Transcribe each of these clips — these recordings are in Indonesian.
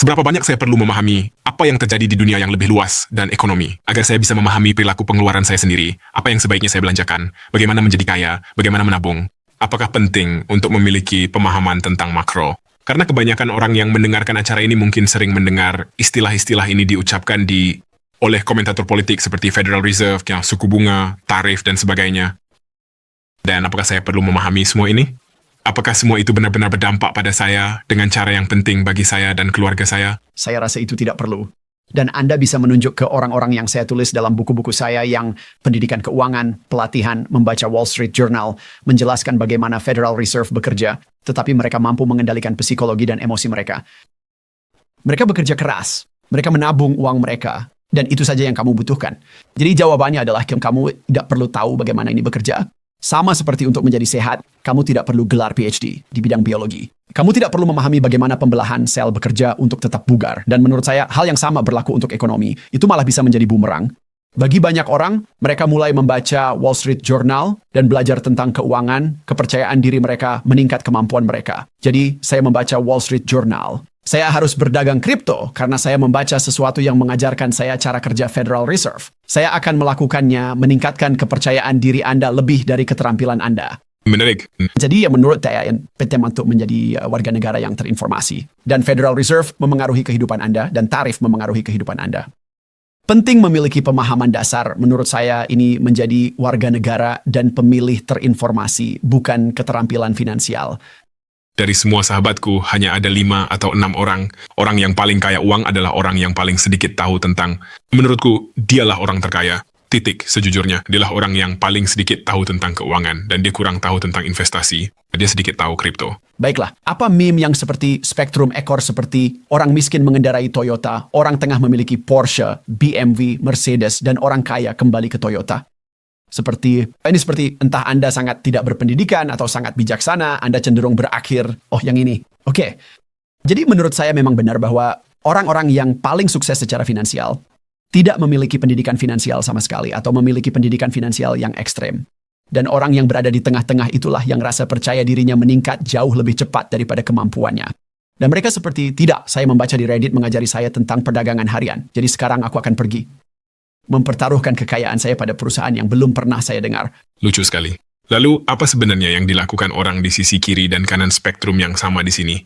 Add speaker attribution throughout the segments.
Speaker 1: Seberapa banyak saya perlu memahami apa yang terjadi di dunia yang lebih luas dan ekonomi, agar saya bisa memahami perilaku pengeluaran saya sendiri, apa yang sebaiknya saya belanjakan, bagaimana menjadi kaya, bagaimana menabung. Apakah penting untuk memiliki pemahaman tentang makro? Karena kebanyakan orang yang mendengarkan acara ini mungkin sering mendengar istilah-istilah ini diucapkan oleh komentator politik seperti Federal Reserve, yang suku bunga, tarif, dan sebagainya. Dan apakah saya perlu memahami semua ini? Apakah semua itu benar-benar berdampak pada saya dengan cara yang penting bagi saya dan keluarga saya?
Speaker 2: Saya rasa itu tidak perlu. Dan Anda bisa menunjuk ke orang-orang yang saya tulis dalam buku-buku saya yang pendidikan keuangan, pelatihan, membaca Wall Street Journal, menjelaskan bagaimana Federal Reserve bekerja, tetapi mereka mampu mengendalikan psikologi dan emosi mereka. Mereka bekerja keras, mereka menabung uang mereka, dan itu saja yang kamu butuhkan. Jadi jawabannya adalah kamu tidak perlu tahu bagaimana ini bekerja. Sama seperti untuk menjadi sehat, kamu tidak perlu gelar PhD di bidang biologi. Kamu tidak perlu memahami bagaimana pembelahan sel bekerja untuk tetap bugar. Dan menurut saya, hal yang sama berlaku untuk ekonomi. Itu malah bisa menjadi bumerang. Bagi banyak orang, mereka mulai membaca Wall Street Journal dan belajar tentang keuangan, kepercayaan diri mereka meningkat kemampuan mereka. Jadi, saya membaca Wall Street Journal. Saya harus berdagang kripto karena saya membaca sesuatu yang mengajarkan saya cara kerja Federal Reserve. Saya akan melakukannya meningkatkan kepercayaan diri Anda lebih dari keterampilan Anda.
Speaker 1: Menarik.
Speaker 2: Jadi menurut saya penting untuk menjadi warga negara yang terinformasi. Dan Federal Reserve memengaruhi kehidupan Anda dan tarif memengaruhi kehidupan Anda. Penting memiliki pemahaman dasar. Menurut saya ini menjadi warga negara dan pemilih terinformasi, bukan keterampilan finansial.
Speaker 1: Dari semua sahabatku, hanya ada 5 atau 6 orang. Orang yang paling kaya uang adalah orang yang paling sedikit tahu tentang. Menurutku, dialah orang terkaya. Titik, sejujurnya. Dialah orang yang paling sedikit tahu tentang keuangan, dan dia kurang tahu tentang investasi. Dia sedikit tahu kripto.
Speaker 2: Baiklah, apa meme yang seperti spektrum ekor seperti orang miskin mengendarai Toyota, orang tengah memiliki Porsche, BMW, Mercedes, dan orang kaya kembali ke Toyota? Seperti entah Anda sangat tidak berpendidikan atau sangat bijaksana, Anda cenderung berakhir, yang ini. Oke. Jadi menurut saya memang benar bahwa orang-orang yang paling sukses secara finansial tidak memiliki pendidikan finansial sama sekali atau memiliki pendidikan finansial yang ekstrem. Dan orang yang berada di tengah-tengah itulah yang rasa percaya dirinya meningkat jauh lebih cepat daripada kemampuannya. Dan mereka seperti, tidak, saya membaca di Reddit mengajari saya tentang perdagangan harian. Jadi sekarang aku akan pergi mempertaruhkan kekayaan saya pada perusahaan yang belum pernah saya dengar.
Speaker 1: Lucu sekali. Lalu, apa sebenarnya yang dilakukan orang di sisi kiri dan kanan spektrum yang sama di sini?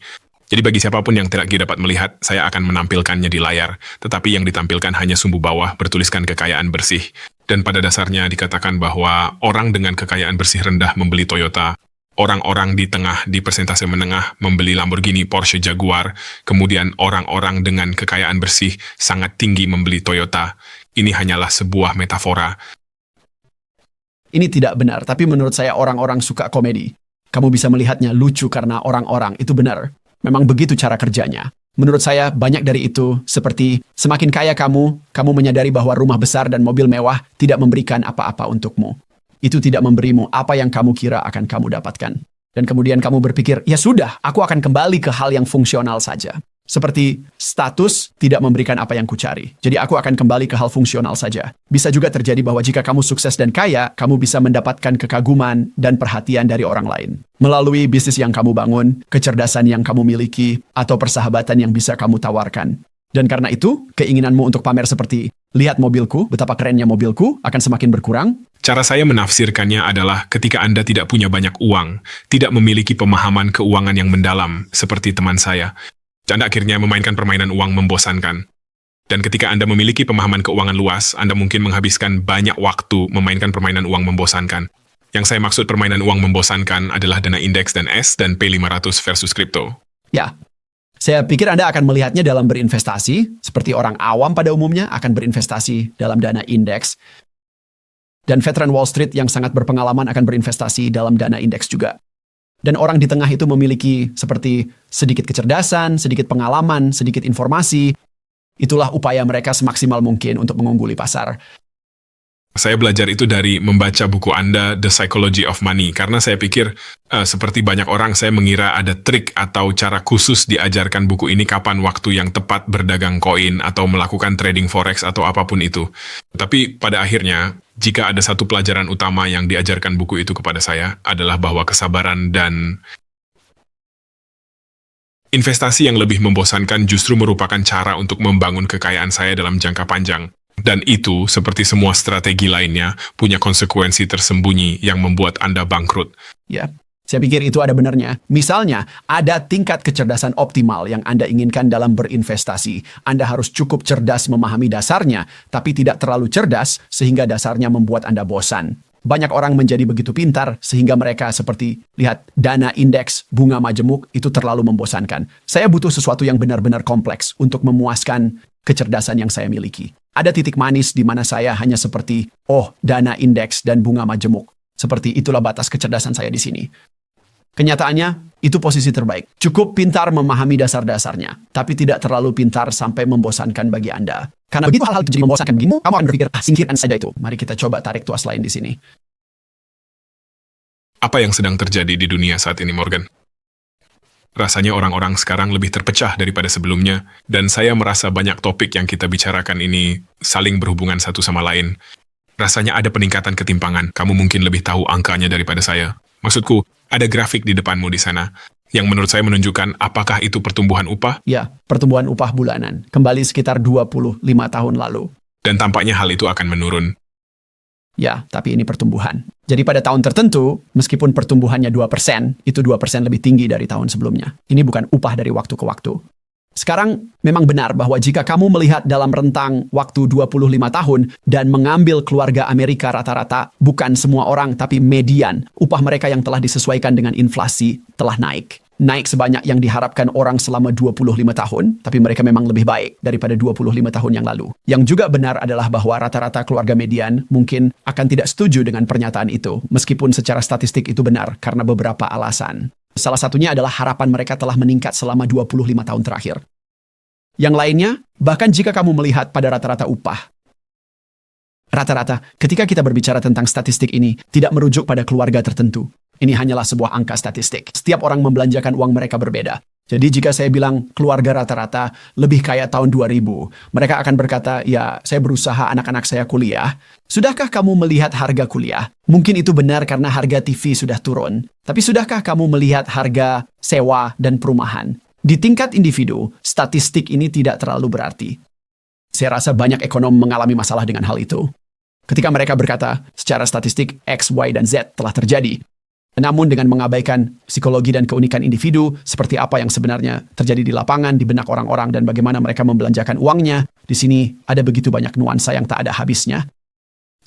Speaker 1: Jadi bagi siapapun yang tidak dapat melihat, saya akan menampilkannya di layar, tetapi yang ditampilkan hanya sumbu bawah bertuliskan kekayaan bersih. Dan pada dasarnya dikatakan bahwa orang dengan kekayaan bersih rendah membeli Toyota, orang-orang di tengah di persentase menengah membeli Lamborghini, Porsche, Jaguar, kemudian orang-orang dengan kekayaan bersih sangat tinggi membeli Toyota. Ini hanyalah sebuah metafora.
Speaker 2: Ini tidak benar, tapi menurut saya orang-orang suka komedi. Kamu bisa melihatnya lucu karena orang-orang, itu benar. Memang begitu cara kerjanya. Menurut saya, banyak dari itu seperti semakin kaya kamu menyadari bahwa rumah besar dan mobil mewah tidak memberikan apa-apa untukmu. Itu tidak memberimu apa yang kamu kira akan kamu dapatkan. Dan kemudian kamu berpikir, ya sudah, aku akan kembali ke hal yang fungsional saja. Seperti status tidak memberikan apa yang kucari. Jadi aku akan kembali ke hal fungsional saja. Bisa juga terjadi bahwa jika kamu sukses dan kaya, kamu bisa mendapatkan kekaguman dan perhatian dari orang lain. Melalui bisnis yang kamu bangun, kecerdasan yang kamu miliki, atau persahabatan yang bisa kamu tawarkan. Dan karena itu, keinginanmu untuk pamer seperti, lihat mobilku, betapa kerennya mobilku, akan semakin berkurang.
Speaker 1: Cara saya menafsirkannya adalah ketika Anda tidak punya banyak uang, tidak memiliki pemahaman keuangan yang mendalam, seperti teman saya, Anda akhirnya memainkan permainan uang membosankan. Dan ketika Anda memiliki pemahaman keuangan luas, Anda mungkin menghabiskan banyak waktu memainkan permainan uang membosankan. Yang saya maksud permainan uang membosankan adalah dana indeks dan S dan P500 versus kripto.
Speaker 2: Ya, saya pikir Anda akan melihatnya dalam berinvestasi, seperti orang awam pada umumnya akan berinvestasi dalam dana indeks. Dan veteran Wall Street yang sangat berpengalaman akan berinvestasi dalam dana indeks juga. Dan orang di tengah itu memiliki seperti sedikit kecerdasan, sedikit pengalaman, sedikit informasi. Itulah upaya mereka semaksimal mungkin untuk mengungguli pasar.
Speaker 1: Saya belajar itu dari membaca buku Anda, The Psychology of Money, karena saya pikir, seperti banyak orang, saya mengira ada trik atau cara khusus diajarkan buku ini kapan waktu yang tepat berdagang koin atau melakukan trading forex atau apapun itu. Tapi pada akhirnya, jika ada satu pelajaran utama yang diajarkan buku itu kepada saya, adalah bahwa kesabaran dan Investasi yang lebih membosankan justru merupakan cara untuk membangun kekayaan saya dalam jangka panjang. Dan itu, seperti semua strategi lainnya, punya konsekuensi tersembunyi yang membuat Anda bangkrut.
Speaker 2: Ya, saya pikir itu ada benarnya. Misalnya, ada tingkat kecerdasan optimal yang Anda inginkan dalam berinvestasi. Anda harus cukup cerdas memahami dasarnya, tapi tidak terlalu cerdas sehingga dasarnya membuat Anda bosan. Banyak orang menjadi begitu pintar sehingga mereka seperti, lihat, dana indeks, bunga majemuk, itu terlalu membosankan. Saya butuh sesuatu yang benar-benar kompleks untuk memuaskan kecerdasan yang saya miliki. Ada titik manis di mana saya hanya seperti, dana indeks dan bunga majemuk. Seperti itulah batas kecerdasan saya di sini. Kenyataannya, itu posisi terbaik. Cukup pintar memahami dasar-dasarnya, tapi tidak terlalu pintar sampai membosankan bagi Anda. Karena begitu hal-hal itu jadi membosankan bagimu, kamu akan berpikir, singkirkan saja itu. Mari kita coba tarik tuas lain di sini.
Speaker 1: Apa yang sedang terjadi di dunia saat ini, Morgan? Rasanya orang-orang sekarang lebih terpecah daripada sebelumnya, dan saya merasa banyak topik yang kita bicarakan ini saling berhubungan satu sama lain. Rasanya ada peningkatan ketimpangan. Kamu mungkin lebih tahu angkanya daripada saya. Maksudku, ada grafik di depanmu di sana, yang menurut saya menunjukkan apakah itu pertumbuhan upah,
Speaker 2: Ya, pertumbuhan upah bulanan. Kembali sekitar 25 tahun lalu.
Speaker 1: dan tampaknya hal itu akan menurun.
Speaker 2: Ya, tapi ini pertumbuhan. Jadi pada tahun tertentu, meskipun pertumbuhannya 2%, itu 2% lebih tinggi dari tahun sebelumnya. Ini bukan upah dari waktu ke waktu. Sekarang, memang benar bahwa jika kamu melihat dalam rentang waktu 25 tahun dan mengambil keluarga Amerika rata-rata, bukan semua orang, tapi median, upah mereka yang telah disesuaikan dengan inflasi telah naik. Naik sebanyak yang diharapkan orang selama 25 tahun, tapi mereka memang lebih baik daripada 25 tahun yang lalu. Yang juga benar adalah bahwa rata-rata keluarga median mungkin akan tidak setuju dengan pernyataan itu, meskipun secara statistik itu benar karena beberapa alasan. Salah satunya adalah harapan mereka telah meningkat selama 25 tahun terakhir. Yang lainnya, bahkan jika kamu melihat pada rata-rata upah, rata-rata, ketika kita berbicara tentang statistik ini, tidak merujuk pada keluarga tertentu. Ini hanyalah sebuah angka statistik. Setiap orang membelanjakan uang mereka berbeda. Jadi jika saya bilang keluarga rata-rata lebih kaya tahun 2000, mereka akan berkata, ya, saya berusaha anak-anak saya kuliah. Sudahkah kamu melihat harga kuliah? Mungkin itu benar karena harga TV sudah turun. Tapi sudahkah kamu melihat harga sewa dan perumahan? Di tingkat individu, statistik ini tidak terlalu berarti. Saya rasa banyak ekonom mengalami masalah dengan hal itu. Ketika mereka berkata, secara statistik X, Y, dan Z telah terjadi. Namun dengan mengabaikan psikologi dan keunikan individu, seperti apa yang sebenarnya terjadi di lapangan, di benak orang-orang, dan bagaimana mereka membelanjakan uangnya, di sini ada begitu banyak nuansa yang tak ada habisnya.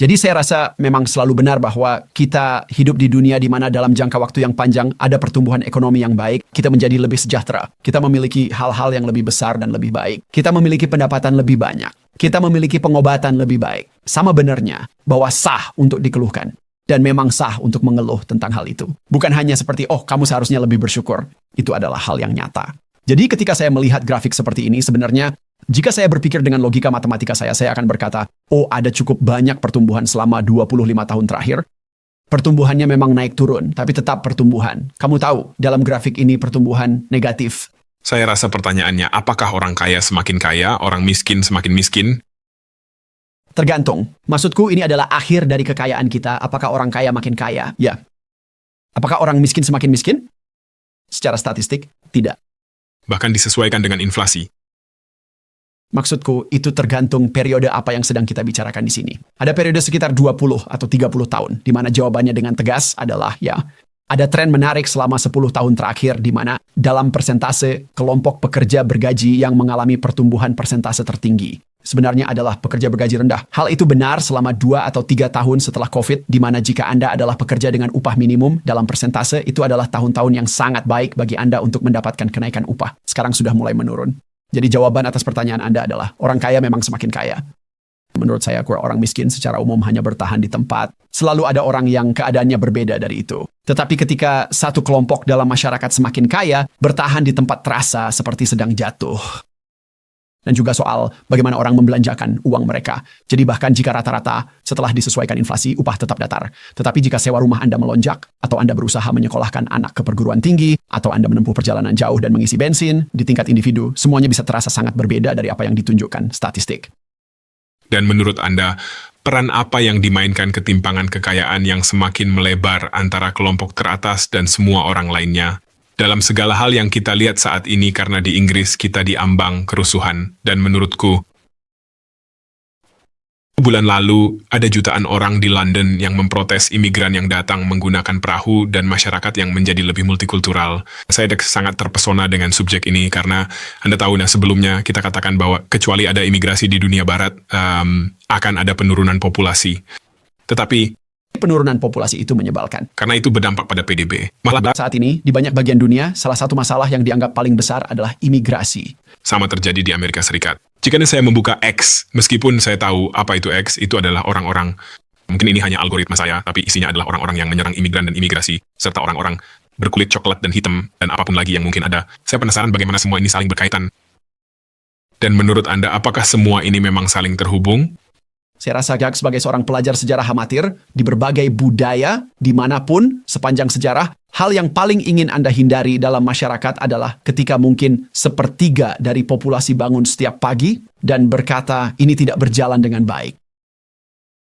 Speaker 2: Jadi saya rasa memang selalu benar bahwa kita hidup di dunia di mana dalam jangka waktu yang panjang ada pertumbuhan ekonomi yang baik, kita menjadi lebih sejahtera, kita memiliki hal-hal yang lebih besar dan lebih baik, kita memiliki pendapatan lebih banyak, kita memiliki pengobatan lebih baik. Sama benarnya bahwa sah untuk dikeluhkan. Dan memang sah untuk mengeluh tentang hal itu. Bukan hanya seperti, kamu seharusnya lebih bersyukur. Itu adalah hal yang nyata. Jadi ketika saya melihat grafik seperti ini, sebenarnya, jika saya berpikir dengan logika matematika saya akan berkata, ada cukup banyak pertumbuhan selama 25 tahun terakhir. Pertumbuhannya memang naik turun, tapi tetap pertumbuhan. Kamu tahu, dalam grafik ini pertumbuhan negatif.
Speaker 1: Saya rasa pertanyaannya, apakah orang kaya semakin kaya, orang miskin semakin miskin?
Speaker 2: Tergantung. Maksudku ini adalah akhir dari kekayaan kita. Apakah orang kaya makin kaya? Ya. Apakah orang miskin semakin miskin? Secara statistik, tidak.
Speaker 1: Bahkan disesuaikan dengan inflasi.
Speaker 2: Maksudku, itu tergantung periode apa yang sedang kita bicarakan di sini. Ada periode sekitar 20 atau 30 tahun, di mana jawabannya dengan tegas adalah, ada tren menarik selama 10 tahun terakhir, di mana dalam persentase kelompok pekerja bergaji yang mengalami pertumbuhan persentase tertinggi. Sebenarnya adalah pekerja bergaji rendah. Hal itu benar selama 2 atau 3 tahun setelah COVID, di mana jika Anda adalah pekerja dengan upah minimum dalam persentase, itu adalah tahun-tahun yang sangat baik bagi Anda untuk mendapatkan kenaikan upah. Sekarang sudah mulai menurun. Jadi jawaban atas pertanyaan Anda adalah, orang kaya memang semakin kaya. Menurut saya, orang miskin secara umum hanya bertahan di tempat. Selalu ada orang yang keadaannya berbeda dari itu. Tetapi ketika satu kelompok dalam masyarakat semakin kaya, bertahan di tempat terasa seperti sedang jatuh. Dan juga soal bagaimana orang membelanjakan uang mereka. Jadi bahkan jika rata-rata setelah disesuaikan inflasi, upah tetap datar. Tetapi jika sewa rumah Anda melonjak, atau Anda berusaha menyekolahkan anak ke perguruan tinggi, atau Anda menempuh perjalanan jauh dan mengisi bensin, di tingkat individu, semuanya bisa terasa sangat berbeda dari apa yang ditunjukkan statistik.
Speaker 1: Dan menurut Anda, peran apa yang dimainkan ketimpangan kekayaan yang semakin melebar antara kelompok teratas dan semua orang lainnya? dalam segala hal yang kita lihat saat ini karena di Inggris kita diambang kerusuhan. Dan menurutku, bulan lalu ada jutaan orang di London yang memprotes imigran yang datang menggunakan perahu dan masyarakat yang menjadi lebih multikultural. Saya sangat terpesona dengan subjek ini karena Anda tahu, sebelumnya kita katakan bahwa kecuali ada imigrasi di dunia barat, akan ada penurunan populasi. Tetapi
Speaker 2: Penurunan populasi itu menyebalkan.
Speaker 1: karena itu berdampak pada PDB. Malah
Speaker 2: Saat ini, di banyak bagian dunia, salah satu masalah yang dianggap paling besar adalah imigrasi.
Speaker 1: sama terjadi di Amerika Serikat. Jika saya membuka X, meskipun saya tahu apa itu X, itu adalah orang-orang, mungkin ini hanya algoritma saya, tapi isinya adalah orang-orang yang menyerang imigran dan imigrasi, serta orang-orang berkulit coklat dan hitam, dan apapun lagi yang mungkin ada. Saya penasaran bagaimana semua ini saling berkaitan. Dan menurut Anda, apakah semua ini memang saling terhubung?
Speaker 2: Saya rasa Jack sebagai seorang pelajar sejarah amatir, di berbagai budaya, dimanapun, sepanjang sejarah, hal yang paling ingin Anda hindari dalam masyarakat adalah ketika mungkin sepertiga dari populasi bangun setiap pagi dan berkata ini tidak berjalan dengan baik.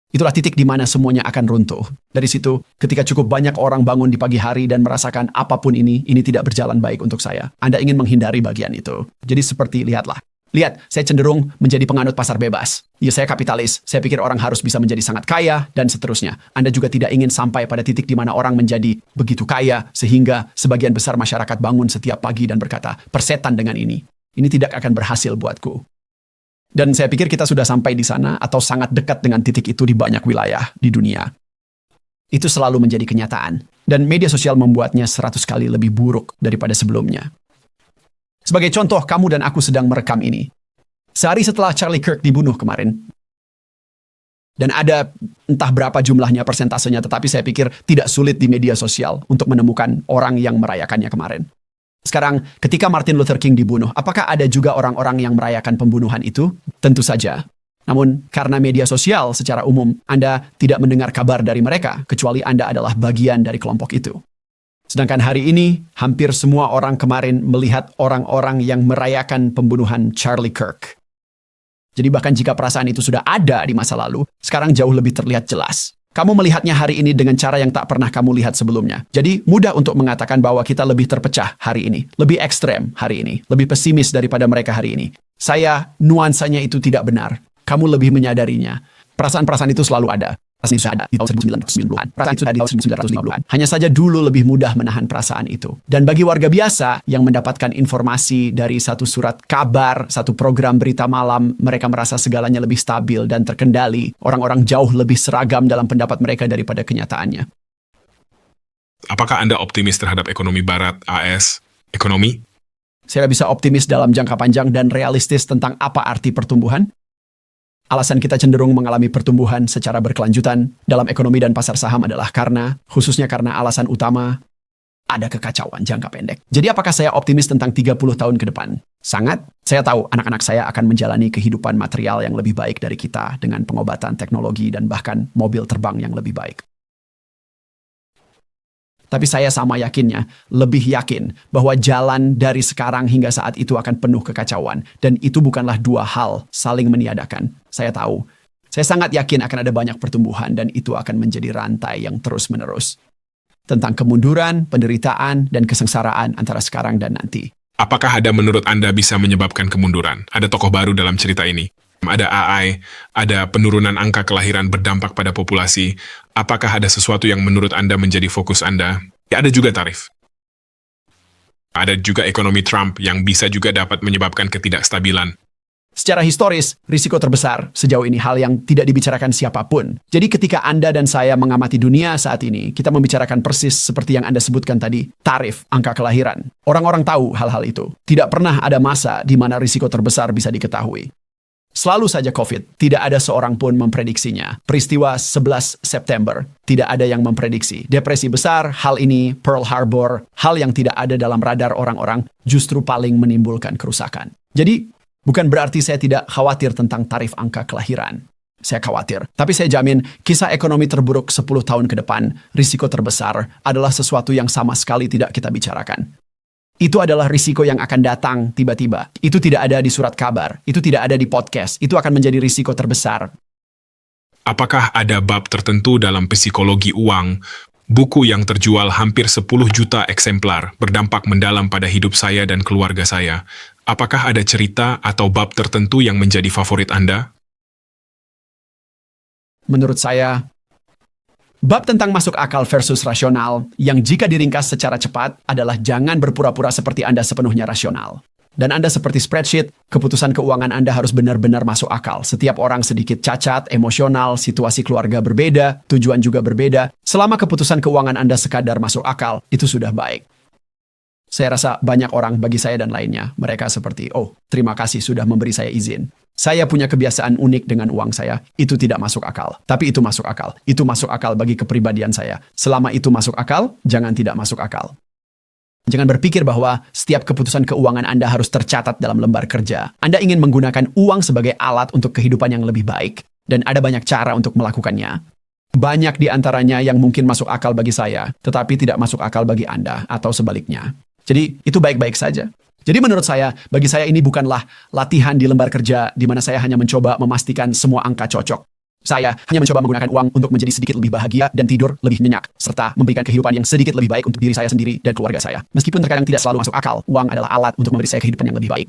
Speaker 2: Itulah titik di mana semuanya akan runtuh. Dari situ, ketika cukup banyak orang bangun di pagi hari dan merasakan apapun ini tidak berjalan baik untuk saya. Anda ingin menghindari bagian itu. Jadi seperti, lihatlah. Lihat, saya cenderung menjadi penganut pasar bebas. Ya, saya kapitalis. Saya pikir orang harus bisa menjadi sangat kaya, dan seterusnya. Anda juga tidak ingin sampai pada titik di mana orang menjadi begitu kaya, sehingga sebagian besar masyarakat bangun setiap pagi dan berkata, persetan dengan ini. Ini tidak akan berhasil buatku. Dan saya pikir kita sudah sampai di sana, atau sangat dekat dengan titik itu di banyak wilayah di dunia. Itu selalu menjadi kenyataan. Dan media sosial membuatnya 100 kali lebih buruk daripada sebelumnya. Sebagai contoh, kamu dan aku sedang merekam ini. Sehari setelah Charlie Kirk dibunuh kemarin. Dan ada entah berapa jumlahnya persentasenya, tetapi saya pikir tidak sulit di media sosial untuk menemukan orang yang merayakannya kemarin. Sekarang, ketika Martin Luther King dibunuh, apakah ada juga orang-orang yang merayakan pembunuhan itu? Tentu saja. Namun, karena media sosial secara umum, Anda tidak mendengar kabar dari mereka, kecuali Anda adalah bagian dari kelompok itu. Sedangkan hari ini, hampir semua orang kemarin melihat orang-orang yang merayakan pembunuhan Charlie Kirk. Jadi bahkan jika perasaan itu sudah ada di masa lalu, sekarang jauh lebih terlihat jelas. Kamu melihatnya hari ini dengan cara yang tak pernah kamu lihat sebelumnya. Jadi mudah untuk mengatakan bahwa kita lebih terpecah hari ini, lebih ekstrem hari ini, lebih pesimis daripada mereka hari ini. Nuansanya itu tidak benar. Kamu lebih menyadarinya. Perasaan-perasaan itu selalu ada. Perasaan itu sudah ada di tahun 1990-an. Perasaan itu sudah ada di tahun 1950-an. Hanya saja dulu lebih mudah menahan perasaan itu. Dan bagi warga biasa yang mendapatkan informasi dari satu surat kabar, satu program berita malam, mereka merasa segalanya lebih stabil dan terkendali. Orang-orang jauh lebih seragam dalam pendapat mereka daripada kenyataannya.
Speaker 1: Apakah Anda optimis terhadap ekonomi barat, AS, ekonomi?
Speaker 2: Saya bisa optimis dalam jangka panjang dan realistis tentang apa arti pertumbuhan. Alasan kita cenderung mengalami pertumbuhan secara berkelanjutan dalam ekonomi dan pasar saham adalah khususnya karena alasan utama, ada kekacauan jangka pendek. Jadi apakah saya optimis tentang 30 tahun ke depan? Sangat. Saya tahu anak-anak saya akan menjalani kehidupan material yang lebih baik dari kita dengan pengobatan, teknologi, dan bahkan mobil terbang yang lebih baik. Tapi saya sama yakinnya, lebih yakin bahwa jalan dari sekarang hingga saat itu akan penuh kekacauan. Dan itu bukanlah dua hal saling meniadakan. Saya tahu. Saya sangat yakin akan ada banyak pertumbuhan dan itu akan menjadi rantai yang terus-menerus. Tentang kemunduran, penderitaan, dan kesengsaraan antara sekarang dan nanti.
Speaker 1: Apakah ada menurut Anda bisa menyebabkan kemunduran? Ada tokoh baru dalam cerita ini. Ada AI, ada penurunan angka kelahiran berdampak pada populasi. Apakah ada sesuatu yang menurut Anda menjadi fokus Anda? Ya, ada juga tarif. Ada juga ekonomi Trump yang bisa juga dapat menyebabkan ketidakstabilan.
Speaker 2: Secara historis, risiko terbesar sejauh ini hal yang tidak dibicarakan siapapun. Jadi ketika Anda dan saya mengamati dunia saat ini, kita membicarakan persis seperti yang Anda sebutkan tadi, tarif, angka kelahiran. Orang-orang tahu hal-hal itu. Tidak pernah ada masa di mana risiko terbesar bisa diketahui. Selalu saja COVID, tidak ada seorang pun memprediksinya. Peristiwa 11 September, tidak ada yang memprediksi. Depresi besar, hal ini, Pearl Harbor, hal yang tidak ada dalam radar orang-orang, justru paling menimbulkan kerusakan. Jadi, bukan berarti saya tidak khawatir tentang tarif angka kelahiran. Saya khawatir. Tapi saya jamin, kisah ekonomi terburuk 10 tahun ke depan, risiko terbesar, adalah sesuatu yang sama sekali tidak kita bicarakan. Itu adalah risiko yang akan datang tiba-tiba. Itu tidak ada di surat kabar. Itu tidak ada di podcast. Itu akan menjadi risiko terbesar.
Speaker 1: Apakah ada bab tertentu dalam psikologi uang Buku yang terjual hampir 10 juta eksemplar berdampak mendalam pada hidup saya dan keluarga saya. Apakah ada cerita atau bab tertentu yang menjadi favorit Anda?
Speaker 2: Menurut saya, bab tentang masuk akal versus rasional yang jika diringkas secara cepat adalah jangan berpura-pura seperti Anda sepenuhnya rasional. Dan Anda seperti spreadsheet, keputusan keuangan Anda harus benar-benar masuk akal. Setiap orang sedikit cacat, emosional, situasi keluarga berbeda, tujuan juga berbeda. Selama keputusan keuangan Anda sekadar masuk akal, itu sudah baik. Saya rasa banyak orang bagi saya dan lainnya, mereka seperti, oh, terima kasih sudah memberi saya izin. Saya punya kebiasaan unik dengan uang saya, itu tidak masuk akal. Tapi itu masuk akal. Itu masuk akal bagi kepribadian saya. Selama itu masuk akal, jangan tidak masuk akal. Jangan berpikir bahwa setiap keputusan keuangan Anda harus tercatat dalam lembar kerja. Anda ingin menggunakan uang sebagai alat untuk kehidupan yang lebih baik, dan ada banyak cara untuk melakukannya. Banyak di antaranya yang mungkin masuk akal bagi saya, tetapi tidak masuk akal bagi Anda, atau sebaliknya. Jadi, itu baik-baik saja. Jadi menurut saya, bagi saya ini bukanlah latihan di lembar kerja di mana saya hanya mencoba memastikan semua angka cocok. Saya hanya mencoba menggunakan uang untuk menjadi sedikit lebih bahagia dan tidur lebih nyenyak, serta memberikan kehidupan yang sedikit lebih baik untuk diri saya sendiri dan keluarga saya. Meskipun terkadang tidak selalu masuk akal, uang adalah alat untuk memberi saya kehidupan yang lebih baik.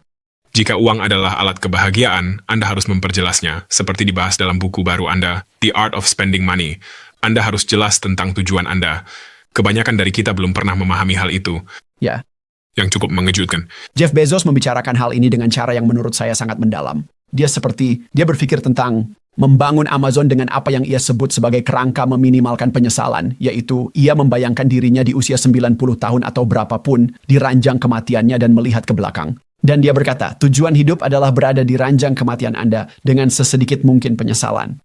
Speaker 1: Jika uang adalah alat kebahagiaan, Anda harus memperjelasnya, seperti dibahas dalam buku baru Anda, The Art of Spending Money. Anda harus jelas tentang tujuan Anda. Kebanyakan dari kita belum pernah memahami hal itu.
Speaker 2: Ya,
Speaker 1: Yang cukup mengejutkan.
Speaker 2: Jeff Bezos membicarakan hal ini dengan cara yang menurut saya sangat mendalam. Dia berpikir tentang membangun Amazon dengan apa yang ia sebut sebagai kerangka meminimalkan penyesalan, yaitu ia membayangkan dirinya di usia 90 tahun atau berapapun di ranjang kematiannya dan melihat ke belakang. Dan dia berkata, tujuan hidup adalah berada di ranjang kematian Anda dengan sesedikit mungkin penyesalan.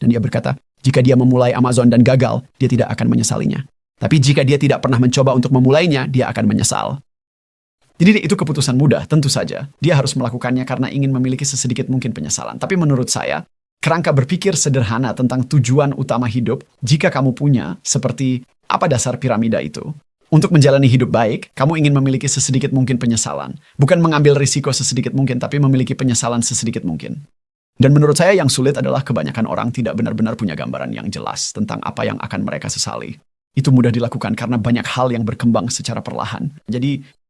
Speaker 2: Dan dia berkata, jika dia memulai Amazon dan gagal, dia tidak akan menyesalinya. Tapi jika dia tidak pernah mencoba untuk memulainya, dia akan menyesal. Jadi itu keputusan mudah, tentu saja. Dia harus melakukannya karena ingin memiliki sesedikit mungkin penyesalan. Tapi menurut saya, kerangka berpikir sederhana tentang tujuan utama hidup, jika kamu punya, seperti apa dasar piramida itu? Untuk menjalani hidup baik, kamu ingin memiliki sesedikit mungkin penyesalan. Bukan mengambil risiko sesedikit mungkin, tapi memiliki penyesalan sesedikit mungkin. Dan menurut saya yang sulit adalah kebanyakan orang tidak benar-benar punya gambaran yang jelas tentang apa yang akan mereka sesali. Itu mudah dilakukan karena banyak hal yang berkembang secara perlahan. Jadi,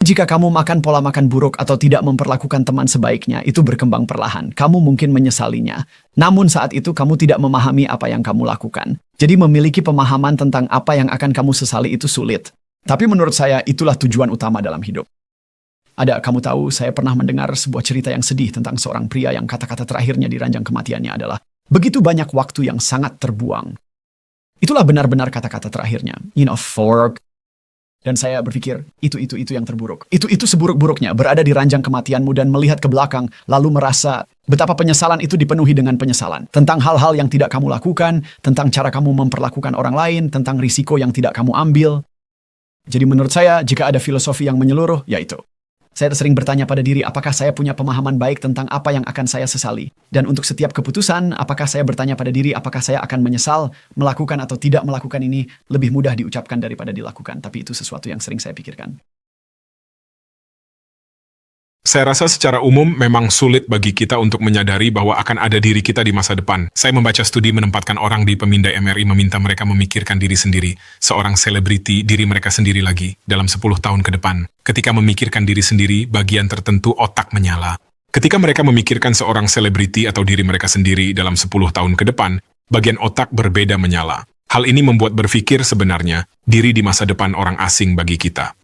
Speaker 2: jika kamu makan pola makan buruk atau tidak memperlakukan teman sebaiknya, itu berkembang perlahan. Kamu mungkin menyesalinya. Namun saat itu kamu tidak memahami apa yang kamu lakukan. Jadi memiliki pemahaman tentang apa yang akan kamu sesali itu sulit. Tapi menurut saya, itulah tujuan utama dalam hidup. Kamu tahu, saya pernah mendengar sebuah cerita yang sedih tentang seorang pria yang kata-kata terakhirnya di ranjang kematiannya adalah, begitu banyak waktu yang sangat terbuang. Itulah benar-benar kata-kata terakhirnya. Fork. Dan saya berpikir, itu yang terburuk. Itu seburuk-buruknya, berada di ranjang kematianmu dan melihat ke belakang, lalu merasa betapa penyesalan itu dipenuhi dengan penyesalan. Tentang hal-hal yang tidak kamu lakukan, tentang cara kamu memperlakukan orang lain, tentang risiko yang tidak kamu ambil. Jadi menurut saya, jika ada filosofi yang menyeluruh, yaitu. Saya sering bertanya pada diri, apakah saya punya pemahaman baik tentang apa yang akan saya sesali? Dan untuk setiap keputusan, apakah saya bertanya pada diri, apakah saya akan menyesal melakukan atau tidak melakukan ini? Lebih mudah diucapkan daripada dilakukan, tapi itu sesuatu yang sering saya pikirkan.
Speaker 1: Saya rasa secara umum memang sulit bagi kita untuk menyadari bahwa akan ada diri kita di masa depan. Saya membaca studi menempatkan orang di pemindai MRI meminta mereka memikirkan diri sendiri, seorang selebriti diri mereka sendiri lagi, dalam 10 tahun ke depan. Ketika memikirkan diri sendiri, bagian tertentu otak menyala. Ketika mereka memikirkan seorang selebriti atau diri mereka sendiri dalam 10 tahun ke depan, bagian otak berbeda menyala. Hal ini membuat berpikir sebenarnya diri di masa depan orang asing bagi kita.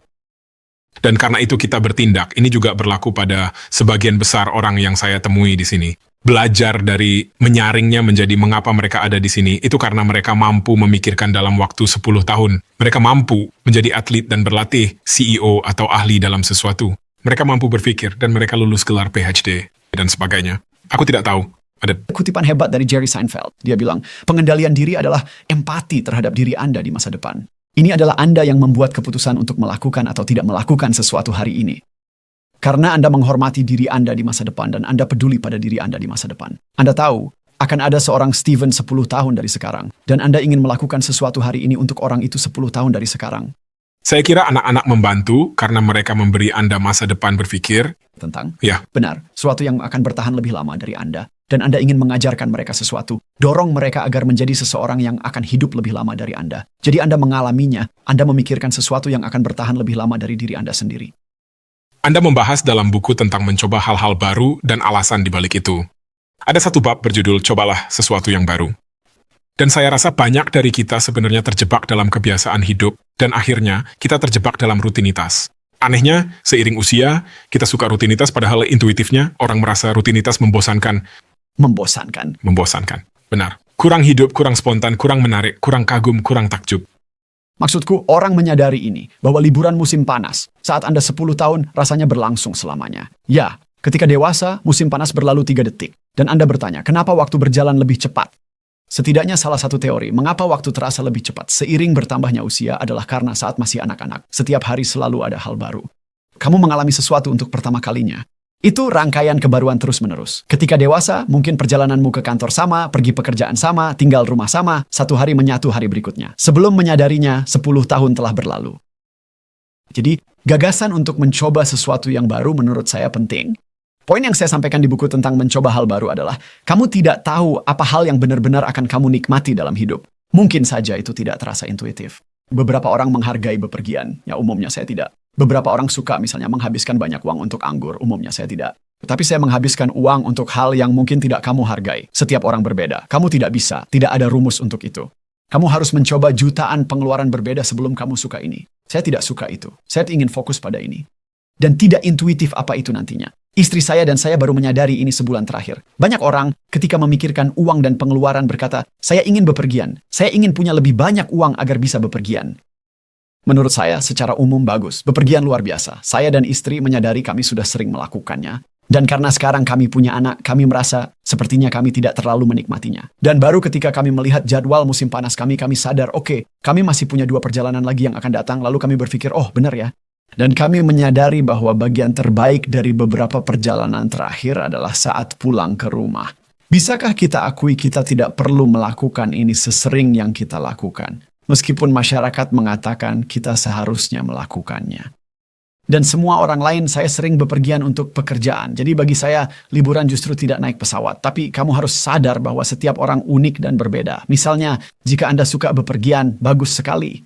Speaker 1: Dan karena itu kita bertindak. Ini juga berlaku pada sebagian besar orang yang saya temui di sini. Belajar dari menyaringnya menjadi mengapa mereka ada di sini, itu karena mereka mampu memikirkan dalam waktu 10 tahun. Mereka mampu menjadi atlet dan berlatih, CEO atau ahli dalam sesuatu. Mereka mampu berpikir dan mereka lulus gelar PhD dan sebagainya. Aku tidak tahu. Ada
Speaker 2: kutipan hebat dari Jerry Seinfeld. Dia bilang, pengendalian diri adalah empati terhadap diri Anda di masa depan. Ini adalah Anda yang membuat keputusan untuk melakukan atau tidak melakukan sesuatu hari ini. Karena Anda menghormati diri Anda di masa depan dan Anda peduli pada diri Anda di masa depan. Anda tahu, akan ada seorang Steven 10 tahun dari sekarang. Dan Anda ingin melakukan sesuatu hari ini untuk orang itu 10 tahun dari sekarang.
Speaker 1: Saya kira anak-anak membantu karena mereka memberi Anda masa depan berpikir.
Speaker 2: Tentang?
Speaker 1: Ya.
Speaker 2: Benar, sesuatu yang akan bertahan lebih lama dari Anda. dan Anda ingin mengajarkan mereka sesuatu. Dorong mereka agar menjadi seseorang yang akan hidup lebih lama dari Anda. Jadi Anda mengalaminya, Anda memikirkan sesuatu yang akan bertahan lebih lama dari diri Anda sendiri.
Speaker 1: Anda membahas dalam buku tentang mencoba hal-hal baru dan alasan di balik itu. Ada satu bab berjudul Cobalah Sesuatu yang Baru. Dan saya rasa banyak dari kita sebenarnya terjebak dalam kebiasaan hidup, dan akhirnya kita terjebak dalam rutinitas. Anehnya, seiring usia, kita suka rutinitas padahal intuitifnya orang merasa rutinitas membosankan.
Speaker 2: Membosankan.
Speaker 1: Benar. Kurang hidup, kurang spontan, kurang menarik, kurang kagum, kurang takjub.
Speaker 2: Maksudku, orang menyadari ini, bahwa liburan musim panas, saat Anda 10 tahun, rasanya berlangsung selamanya. Ya, ketika dewasa, musim panas berlalu 3 detik. Dan Anda bertanya, kenapa waktu berjalan lebih cepat? Setidaknya salah satu teori mengapa waktu terasa lebih cepat seiring bertambahnya usia adalah karena saat masih anak-anak, setiap hari selalu ada hal baru. Kamu mengalami sesuatu untuk pertama kalinya. Itu rangkaian kebaruan terus-menerus. Ketika dewasa, mungkin perjalananmu ke kantor sama, pergi pekerjaan sama, tinggal rumah sama, satu hari menyatu hari berikutnya. Sebelum menyadarinya, 10 tahun telah berlalu. Jadi, gagasan untuk mencoba sesuatu yang baru menurut saya penting. Poin yang saya sampaikan di buku tentang mencoba hal baru adalah, kamu tidak tahu apa hal yang benar-benar akan kamu nikmati dalam hidup. Mungkin saja itu tidak terasa intuitif. Beberapa orang menghargai bepergian, ya umumnya saya tidak. Beberapa orang suka misalnya menghabiskan banyak uang untuk anggur, umumnya saya tidak. Tetapi saya menghabiskan uang untuk hal yang mungkin tidak kamu hargai. Setiap orang berbeda. Kamu tidak bisa, tidak ada rumus untuk itu. Kamu harus mencoba jutaan pengeluaran berbeda sebelum kamu suka ini. Saya tidak suka itu. Saya ingin fokus pada ini. Dan tidak intuitif apa itu nantinya. Istri saya dan saya baru menyadari ini sebulan terakhir. Banyak orang ketika memikirkan uang dan pengeluaran berkata, saya ingin bepergian. Saya ingin punya lebih banyak uang agar bisa bepergian. Menurut saya, secara umum bagus. Bepergian luar biasa. Saya dan istri menyadari kami sudah sering melakukannya. Dan karena sekarang kami punya anak, kami merasa sepertinya kami tidak terlalu menikmatinya. Dan baru ketika kami melihat jadwal musim panas kami sadar, oke, kami masih punya 2 perjalanan lagi yang akan datang, lalu kami berpikir, oh benar ya. Dan kami menyadari bahwa bagian terbaik dari beberapa perjalanan terakhir adalah saat pulang ke rumah. Bisakah kita akui kita tidak perlu melakukan ini sesering yang kita lakukan? Meskipun masyarakat mengatakan kita seharusnya melakukannya. Dan semua orang lain, saya sering bepergian untuk pekerjaan. Jadi bagi saya, liburan justru tidak naik pesawat. Tapi kamu harus sadar bahwa setiap orang unik dan berbeda. Misalnya, jika Anda suka bepergian, bagus sekali.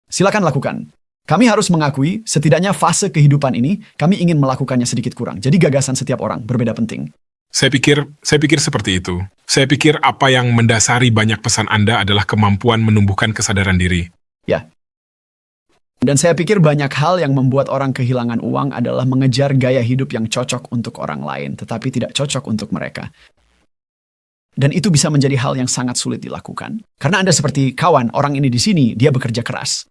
Speaker 2: Silakan lakukan. Kami harus mengakui, setidaknya fase kehidupan ini, kami ingin melakukannya sedikit kurang. Jadi gagasan setiap orang berbeda penting.
Speaker 1: Saya pikir seperti itu. Saya pikir apa yang mendasari banyak pesan Anda adalah kemampuan menumbuhkan kesadaran diri.
Speaker 2: Ya. Dan saya pikir banyak hal yang membuat orang kehilangan uang adalah mengejar gaya hidup yang cocok untuk orang lain, tetapi tidak cocok untuk mereka. Dan itu bisa menjadi hal yang sangat sulit dilakukan. Karena Anda seperti kawan, orang ini di sini, dia bekerja keras.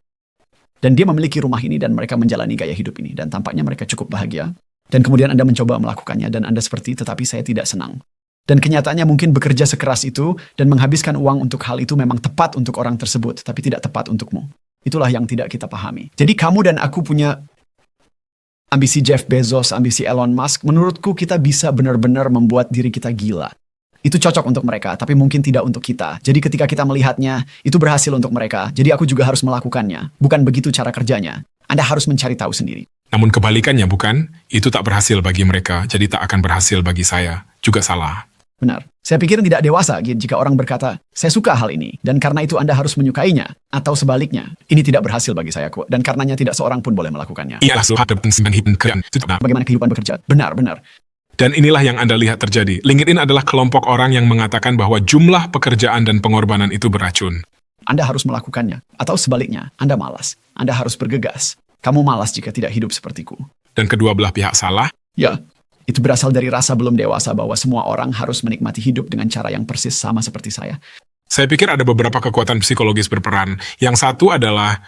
Speaker 2: Dan dia memiliki rumah ini dan mereka menjalani gaya hidup ini. Dan tampaknya mereka cukup bahagia. Dan kemudian Anda mencoba melakukannya dan Anda seperti, tetapi saya tidak senang. Dan kenyataannya mungkin bekerja sekeras itu dan menghabiskan uang untuk hal itu memang tepat untuk orang tersebut, tapi tidak tepat untukmu. Itulah yang tidak kita pahami. Jadi kamu dan aku punya ambisi Jeff Bezos, ambisi Elon Musk. Menurutku kita bisa benar-benar membuat diri kita gila. Itu cocok untuk mereka, tapi mungkin tidak untuk kita. Jadi ketika kita melihatnya, itu berhasil untuk mereka. Jadi aku juga harus melakukannya. Bukan begitu cara kerjanya. Anda harus mencari tahu sendiri.
Speaker 1: Namun kebalikannya bukan, itu tak berhasil bagi mereka, jadi tak akan berhasil bagi saya. Juga salah.
Speaker 2: Benar. Saya pikir tidak dewasa jika orang berkata, saya suka hal ini, dan karena itu Anda harus menyukainya. Atau sebaliknya, ini tidak berhasil bagi saya, dan karenanya tidak seorang pun boleh melakukannya.
Speaker 1: Ialah suatu
Speaker 2: Bagaimana kehidupan bekerja? Benar.
Speaker 1: Dan inilah yang Anda lihat terjadi. LinkedIn adalah kelompok orang yang mengatakan bahwa jumlah pekerjaan dan pengorbanan itu beracun.
Speaker 2: Anda harus melakukannya. Atau sebaliknya, Anda malas. Anda harus bergegas. Kamu malas jika tidak hidup sepertiku.
Speaker 1: Dan kedua belah pihak salah?
Speaker 2: Ya, itu berasal dari rasa belum dewasa bahwa semua orang harus menikmati hidup dengan cara yang persis sama seperti saya.
Speaker 1: Saya pikir ada beberapa kekuatan psikologis berperan. Yang satu adalah,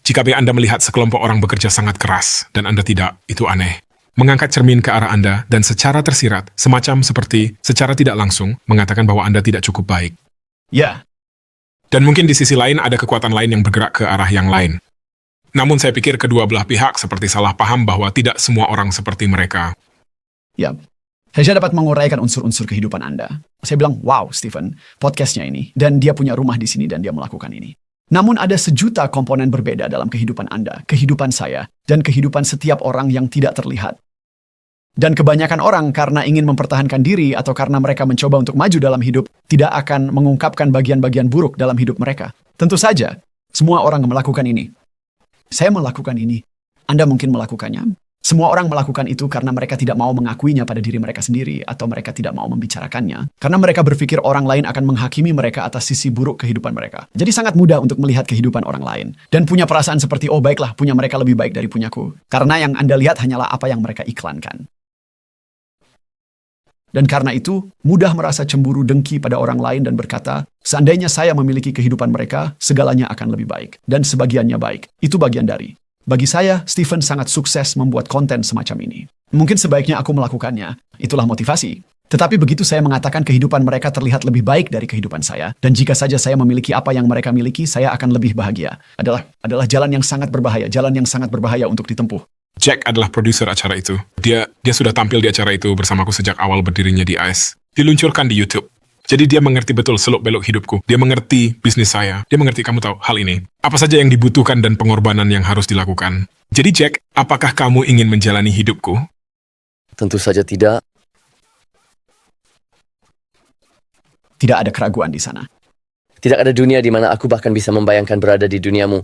Speaker 1: jika Anda melihat sekelompok orang bekerja sangat keras, dan Anda tidak, itu aneh. Mengangkat cermin ke arah Anda, dan secara tersirat, semacam seperti, secara tidak langsung, mengatakan bahwa Anda tidak cukup baik.
Speaker 2: Ya.
Speaker 1: Dan mungkin di sisi lain ada kekuatan lain yang bergerak ke arah yang lain. Namun saya pikir kedua belah pihak seperti salah paham bahwa tidak semua orang seperti mereka.
Speaker 2: Ya. Saya dapat menguraikan unsur-unsur kehidupan Anda. Saya bilang, wow, Stephen, podcastnya ini. Dan dia punya rumah di sini dan dia melakukan ini. Namun ada sejuta komponen berbeda dalam kehidupan Anda, kehidupan saya, dan kehidupan setiap orang yang tidak terlihat. Dan kebanyakan orang karena ingin mempertahankan diri atau karena mereka mencoba untuk maju dalam hidup, tidak akan mengungkapkan bagian-bagian buruk dalam hidup mereka. Tentu saja, semua orang melakukan ini. Saya melakukan ini. Anda mungkin melakukannya. Semua orang melakukan itu karena mereka tidak mau mengakuinya pada diri mereka sendiri atau mereka tidak mau membicarakannya. Karena mereka berpikir orang lain akan menghakimi mereka atas sisi buruk kehidupan mereka. Jadi sangat mudah untuk melihat kehidupan orang lain. Dan punya perasaan seperti, oh baiklah, punya mereka lebih baik dari punyaku. Karena yang Anda lihat hanyalah apa yang mereka iklankan. Dan karena itu, mudah merasa cemburu dengki pada orang lain dan berkata, seandainya saya memiliki kehidupan mereka, segalanya akan lebih baik. Dan sebagiannya baik. Itu bagian dari. Bagi saya, Stephen sangat sukses membuat konten semacam ini. Mungkin sebaiknya aku melakukannya. Itulah motivasi. Tetapi begitu saya mengatakan kehidupan mereka terlihat lebih baik dari kehidupan saya, dan jika saja saya memiliki apa yang mereka miliki, saya akan lebih bahagia. Adalah jalan yang sangat berbahaya untuk ditempuh.
Speaker 1: Jack adalah produser acara itu. Dia sudah tampil di acara itu bersamaku sejak awal berdirinya di AS. Diluncurkan di YouTube. Jadi dia mengerti betul seluk-beluk hidupku. Dia mengerti bisnis saya. Dia mengerti, kamu tahu, hal ini. Apa saja yang dibutuhkan dan pengorbanan yang harus dilakukan. Jadi Jack, apakah kamu ingin menjalani hidupku?
Speaker 3: Tentu saja tidak.
Speaker 2: Tidak ada keraguan di sana.
Speaker 3: Tidak ada dunia di mana aku bahkan bisa membayangkan berada di duniamu.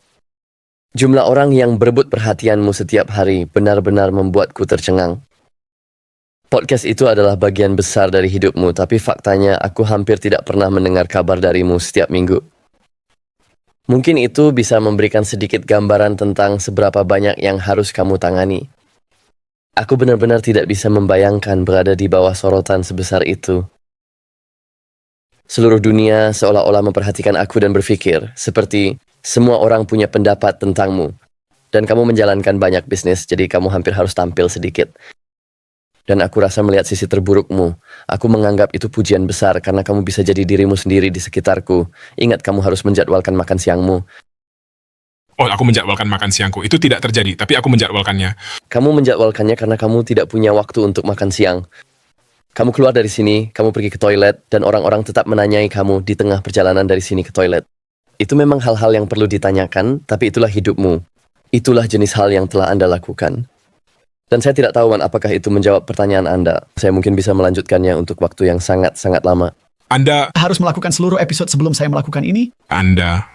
Speaker 3: Jumlah orang yang berebut perhatianmu setiap hari benar-benar membuatku tercengang. Podcast itu adalah bagian besar dari hidupmu, tapi faktanya aku hampir tidak pernah mendengar kabar darimu setiap minggu. Mungkin itu bisa memberikan sedikit gambaran tentang seberapa banyak yang harus kamu tangani. Aku benar-benar tidak bisa membayangkan berada di bawah sorotan sebesar itu. Seluruh dunia seolah-olah memperhatikan aku dan berpikir, seperti semua orang punya pendapat tentangmu. Dan kamu menjalankan banyak bisnis, jadi kamu hampir harus tampil sedikit. Dan aku rasa melihat sisi terburukmu. Aku menganggap itu pujian besar karena kamu bisa jadi dirimu sendiri di sekitarku. Ingat, kamu harus menjadwalkan makan siangmu.
Speaker 1: Oh, aku menjadwalkan makan siangku. Itu tidak terjadi, tapi aku menjadwalkannya.
Speaker 3: Kamu menjadwalkannya karena kamu tidak punya waktu untuk makan siang. Kamu keluar dari sini, kamu pergi ke toilet, dan orang-orang tetap menanyai kamu di tengah perjalanan dari sini ke toilet. Itu memang hal-hal yang perlu ditanyakan, tapi itulah hidupmu. Itulah jenis hal yang telah Anda lakukan. Dan saya tidak tahu apakah itu menjawab pertanyaan Anda. Saya mungkin bisa melanjutkannya untuk waktu yang sangat-sangat lama.
Speaker 1: Anda,
Speaker 2: Harus melakukan seluruh episode sebelum saya melakukan ini?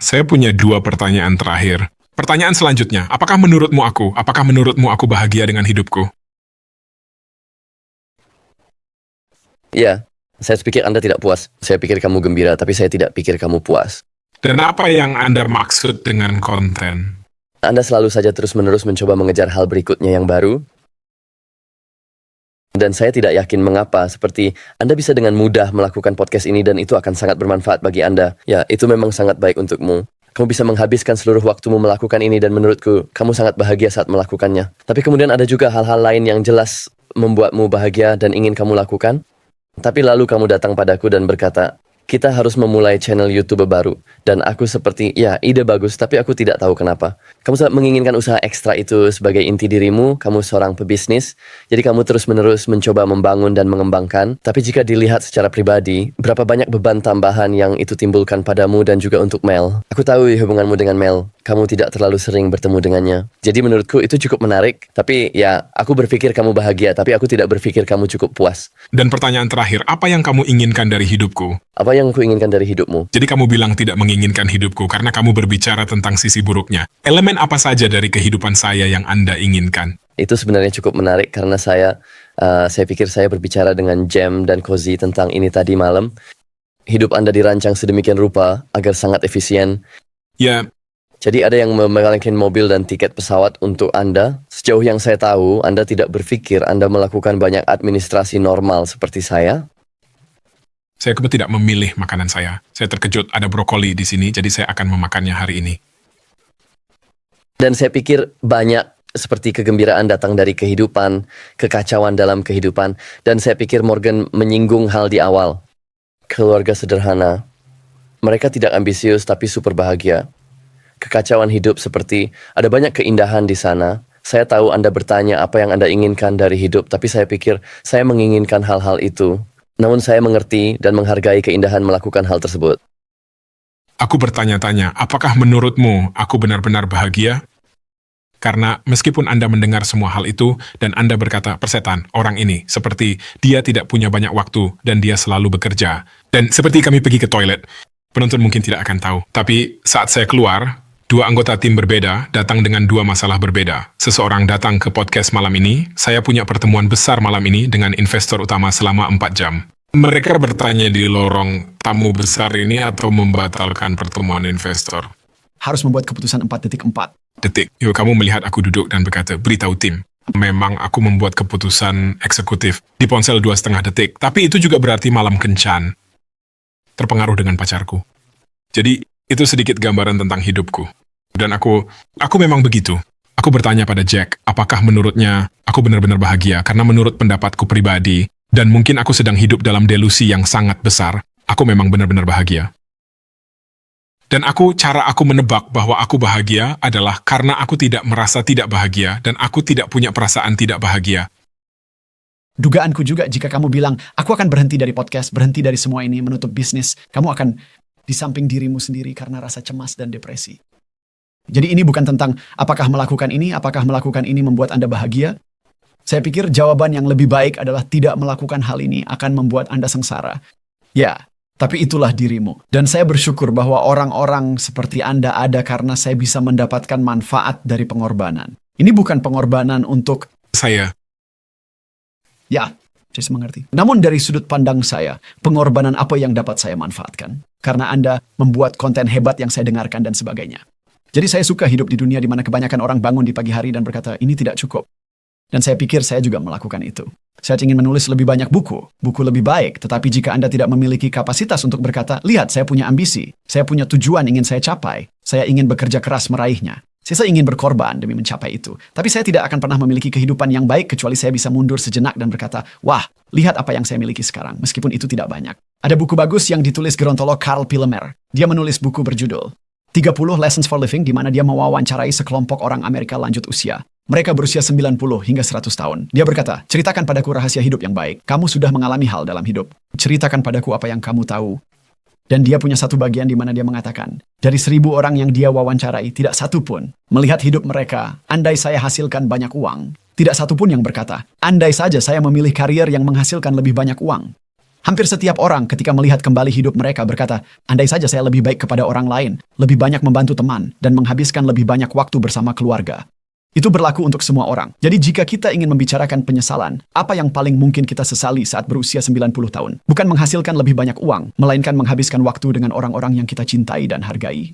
Speaker 1: saya punya 2 pertanyaan terakhir. Pertanyaan selanjutnya, apakah menurutmu aku bahagia dengan hidupku?
Speaker 3: Ya, saya pikir Anda tidak puas. Saya pikir kamu gembira, tapi saya tidak pikir kamu puas.
Speaker 1: Dan apa yang Anda maksud dengan konten?
Speaker 3: Anda selalu saja terus-menerus mencoba mengejar hal berikutnya yang baru. Dan saya tidak yakin mengapa, seperti Anda bisa dengan mudah melakukan podcast ini dan itu akan sangat bermanfaat bagi Anda. Ya, itu memang sangat baik untukmu. Kamu bisa menghabiskan seluruh waktumu melakukan ini dan menurutku, kamu sangat bahagia saat melakukannya. Tapi kemudian ada juga hal-hal lain yang jelas membuatmu bahagia dan ingin kamu lakukan. Tapi lalu kamu datang padaku dan berkata, kita harus memulai channel YouTube baru. Dan aku seperti, ya, ide bagus, tapi aku tidak tahu kenapa. Kamu sangat menginginkan usaha ekstra itu sebagai inti dirimu, kamu seorang pebisnis, jadi kamu terus-menerus mencoba membangun dan mengembangkan. Tapi jika dilihat secara pribadi, berapa banyak beban tambahan yang itu timbulkan padamu dan juga untuk Mel. Aku tahu hubunganmu dengan Mel, kamu tidak terlalu sering bertemu dengannya. Jadi menurutku itu cukup menarik, tapi ya, aku berpikir kamu bahagia, tapi aku tidak berpikir kamu cukup puas.
Speaker 1: Dan pertanyaan terakhir, apa yang kamu inginkan dari hidupku?
Speaker 3: Apa yang aku inginkan dari hidupmu?
Speaker 1: Jadi kamu bilang tidak menginginkan hidupku karena kamu berbicara tentang sisi buruknya. Elemen apa saja dari kehidupan saya yang Anda inginkan?
Speaker 3: Itu sebenarnya cukup menarik karena saya pikir saya berbicara dengan Jem dan Cozy tentang ini tadi malam. Hidup Anda dirancang sedemikian rupa agar sangat efisien.
Speaker 1: Ya,
Speaker 3: Jadi ada yang memegang mobil dan tiket pesawat untuk Anda. Sejauh yang saya tahu, Anda tidak berpikir Anda melakukan banyak administrasi normal seperti saya.
Speaker 1: saya kebetulan tidak memilih makanan saya. Saya terkejut ada brokoli di sini, jadi saya akan memakannya hari ini.
Speaker 3: Dan saya pikir banyak seperti kegembiraan datang dari kehidupan, kekacauan dalam kehidupan. Dan saya pikir Morgan menyinggung hal di awal. Keluarga sederhana. Mereka tidak ambisius tapi super bahagia. Kekacauan hidup seperti ada banyak keindahan di sana. Saya tahu Anda bertanya apa yang Anda inginkan dari hidup, tapi saya pikir saya menginginkan hal-hal itu. Namun saya mengerti dan menghargai keindahan melakukan hal tersebut.
Speaker 1: Aku bertanya-tanya, apakah menurutmu aku benar-benar bahagia? Karena meskipun Anda mendengar semua hal itu dan Anda berkata, persetan, orang ini, seperti dia tidak punya banyak waktu dan dia selalu bekerja. Dan seperti kami pergi ke toilet, penonton mungkin tidak akan tahu. Tapi saat saya keluar, dua anggota tim berbeda datang dengan dua masalah berbeda. Seseorang datang ke podcast malam ini, saya punya pertemuan besar malam ini dengan investor utama selama 4 jam. Mereka bertanya di lorong tamu besar ini atau membatalkan pertemuan investor.
Speaker 2: Harus membuat keputusan 4.4.
Speaker 1: Detik. Yuk, kamu melihat aku duduk dan berkata, beritahu tim. Memang aku membuat keputusan eksekutif di ponsel 2,5 detik. Tapi itu juga berarti malam kencan. Terpengaruh dengan pacarku. Jadi, itu sedikit gambaran tentang hidupku. Dan aku memang begitu. Aku bertanya pada Jack, apakah menurutnya aku benar-benar bahagia? Karena menurut pendapatku pribadi, dan mungkin aku sedang hidup dalam delusi yang sangat besar, aku memang benar-benar bahagia. Dan cara aku menebak bahwa aku bahagia adalah karena aku tidak merasa tidak bahagia dan aku tidak punya perasaan tidak bahagia.
Speaker 2: Dugaanku juga jika kamu bilang, aku akan berhenti dari podcast, berhenti dari semua ini, menutup bisnis, kamu akan di samping dirimu sendiri karena rasa cemas dan depresi. Jadi ini bukan tentang apakah melakukan ini membuat Anda bahagia. Saya pikir jawaban yang lebih baik adalah tidak melakukan hal ini akan membuat Anda sengsara. Ya. Tapi itulah dirimu. Dan saya bersyukur bahwa orang-orang seperti Anda ada karena saya bisa mendapatkan manfaat dari pengorbanan. Ini bukan pengorbanan untuk
Speaker 1: Saya.
Speaker 2: Ya, saya mengerti. Namun dari sudut pandang saya, pengorbanan apa yang dapat saya manfaatkan? Karena Anda membuat konten hebat yang saya dengarkan dan sebagainya. Jadi saya suka hidup di dunia di mana kebanyakan orang bangun di pagi hari dan berkata, ini tidak cukup. Dan saya pikir saya juga melakukan itu. Saya ingin menulis lebih banyak buku lebih baik, tetapi jika Anda tidak memiliki kapasitas untuk berkata, lihat saya punya ambisi, saya punya tujuan ingin saya capai, saya ingin bekerja keras meraihnya, saya ingin berkorban demi mencapai itu, tapi saya tidak akan pernah memiliki kehidupan yang baik kecuali saya bisa mundur sejenak dan berkata, wah, lihat apa yang saya miliki sekarang, meskipun itu tidak banyak. Ada buku bagus yang ditulis gerontolog Karl Pillemer. Dia menulis buku berjudul 30 Lessons for Living, di mana dia mewawancarai sekelompok orang Amerika lanjut usia. Mereka berusia 90 hingga 100 tahun. Dia berkata, ceritakan padaku rahasia hidup yang baik. Kamu sudah mengalami hal dalam hidup. Ceritakan padaku apa yang kamu tahu. Dan dia punya satu bagian di mana dia mengatakan, dari 1.000 orang yang dia wawancarai, tidak satu pun melihat hidup mereka, andai saya hasilkan banyak uang. Tidak satu pun yang berkata, andai saja saya memilih karier yang menghasilkan lebih banyak uang. Hampir setiap orang ketika melihat kembali hidup mereka berkata, andai saja saya lebih baik kepada orang lain, lebih banyak membantu teman, dan menghabiskan lebih banyak waktu bersama keluarga. Itu berlaku untuk semua orang. Jadi jika kita ingin membicarakan penyesalan, apa yang paling mungkin kita sesali saat berusia 90 tahun? Bukan menghasilkan lebih banyak uang, melainkan menghabiskan waktu dengan orang-orang yang kita cintai dan hargai.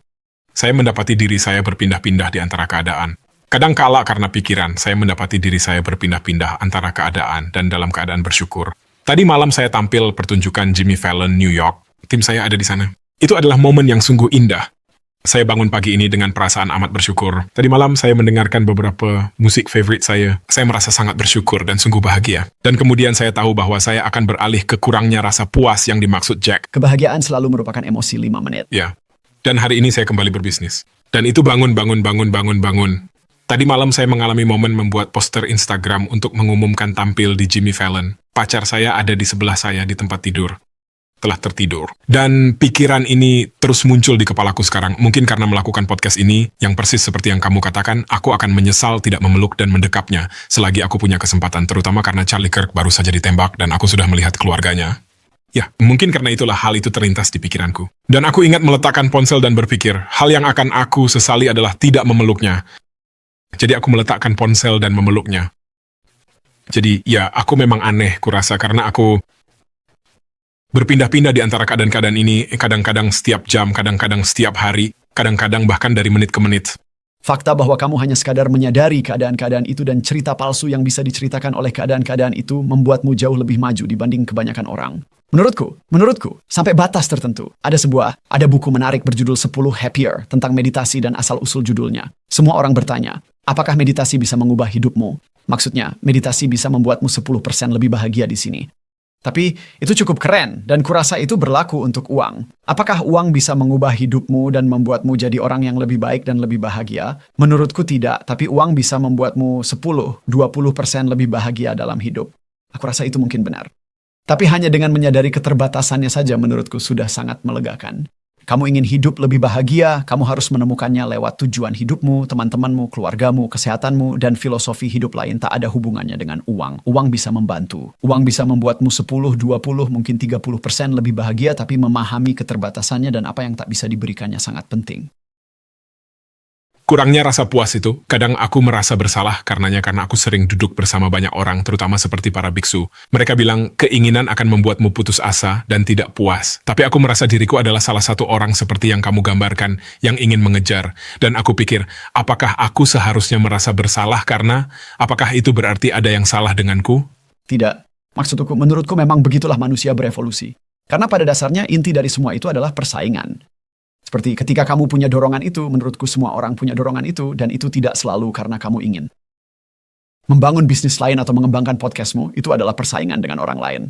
Speaker 1: Saya mendapati diri saya berpindah-pindah di antara keadaan. Kadang kala karena pikiran, saya mendapati diri saya berpindah-pindah antara keadaan dan dalam keadaan bersyukur. Tadi malam saya tampil pertunjukan Jimmy Fallon New York. Tim saya ada di sana. Itu adalah momen yang sungguh indah. Saya bangun pagi ini dengan perasaan amat bersyukur. Tadi malam saya mendengarkan beberapa musik favorit saya. Saya merasa sangat bersyukur dan sungguh bahagia. Dan kemudian saya tahu bahwa saya akan beralih ke kurangnya rasa puas yang dimaksud Jack.
Speaker 2: Kebahagiaan selalu merupakan emosi 5 menit.
Speaker 1: Ya. Dan hari ini saya kembali berbisnis. Dan itu bangun. Tadi malam saya mengalami momen membuat poster Instagram untuk mengumumkan tampil di Jimmy Fallon. Pacar saya ada di sebelah saya di tempat tidur. Telah tertidur. Dan pikiran ini terus muncul di kepalaku sekarang. Mungkin karena melakukan podcast ini, yang persis seperti yang kamu katakan, aku akan menyesal tidak memeluk dan mendekapnya selagi aku punya kesempatan, terutama karena Charlie Kirk baru saja ditembak dan aku sudah melihat keluarganya. Ya, mungkin karena itulah hal itu terlintas di pikiranku. Dan aku ingat meletakkan ponsel dan berpikir, hal yang akan aku sesali adalah tidak memeluknya. Jadi aku meletakkan ponsel dan memeluknya. Jadi, ya, aku memang aneh, kurasa, karena aku berpindah-pindah di antara keadaan-keadaan ini, kadang-kadang setiap jam, kadang-kadang setiap hari, kadang-kadang bahkan dari menit ke menit.
Speaker 2: Fakta bahwa kamu hanya sekadar menyadari keadaan-keadaan itu dan cerita palsu yang bisa diceritakan oleh keadaan-keadaan itu membuatmu jauh lebih maju dibanding kebanyakan orang. Menurutku, sampai batas tertentu, ada buku menarik berjudul 10 Happier tentang meditasi dan asal-usul judulnya. Semua orang bertanya, apakah meditasi bisa mengubah hidupmu? Maksudnya, meditasi bisa membuatmu 10% lebih bahagia di sini. Tapi itu cukup keren, dan kurasa itu berlaku untuk uang. Apakah uang bisa mengubah hidupmu dan membuatmu jadi orang yang lebih baik dan lebih bahagia? Menurutku tidak, tapi uang bisa membuatmu 10-20% lebih bahagia dalam hidup. Aku rasa itu mungkin benar. Tapi hanya dengan menyadari keterbatasannya saja menurutku sudah sangat melegakan. Kamu ingin hidup lebih bahagia, kamu harus menemukannya lewat tujuan hidupmu, teman-temanmu, keluargamu, kesehatanmu, dan filosofi hidup lain tak ada hubungannya dengan uang. Uang bisa membantu. Uang bisa membuatmu 10, 20, mungkin 30% lebih bahagia, tapi memahami keterbatasannya dan apa yang tak bisa diberikannya sangat penting.
Speaker 1: Kurangnya rasa puas itu, kadang aku merasa bersalah karena aku sering duduk bersama banyak orang, terutama seperti para biksu. Mereka bilang keinginan akan membuatmu putus asa dan tidak puas. Tapi aku merasa diriku adalah salah satu orang seperti yang kamu gambarkan, yang ingin mengejar. Dan aku pikir, apakah aku seharusnya merasa bersalah karena, apakah itu berarti ada yang salah denganku?
Speaker 2: Tidak. Menurutku memang begitulah manusia berevolusi. Karena pada dasarnya inti dari semua itu adalah persaingan. Seperti ketika kamu punya dorongan itu, menurutku semua orang punya dorongan itu, dan itu tidak selalu karena kamu ingin. Membangun bisnis lain atau mengembangkan podcastmu, itu adalah persaingan dengan orang lain.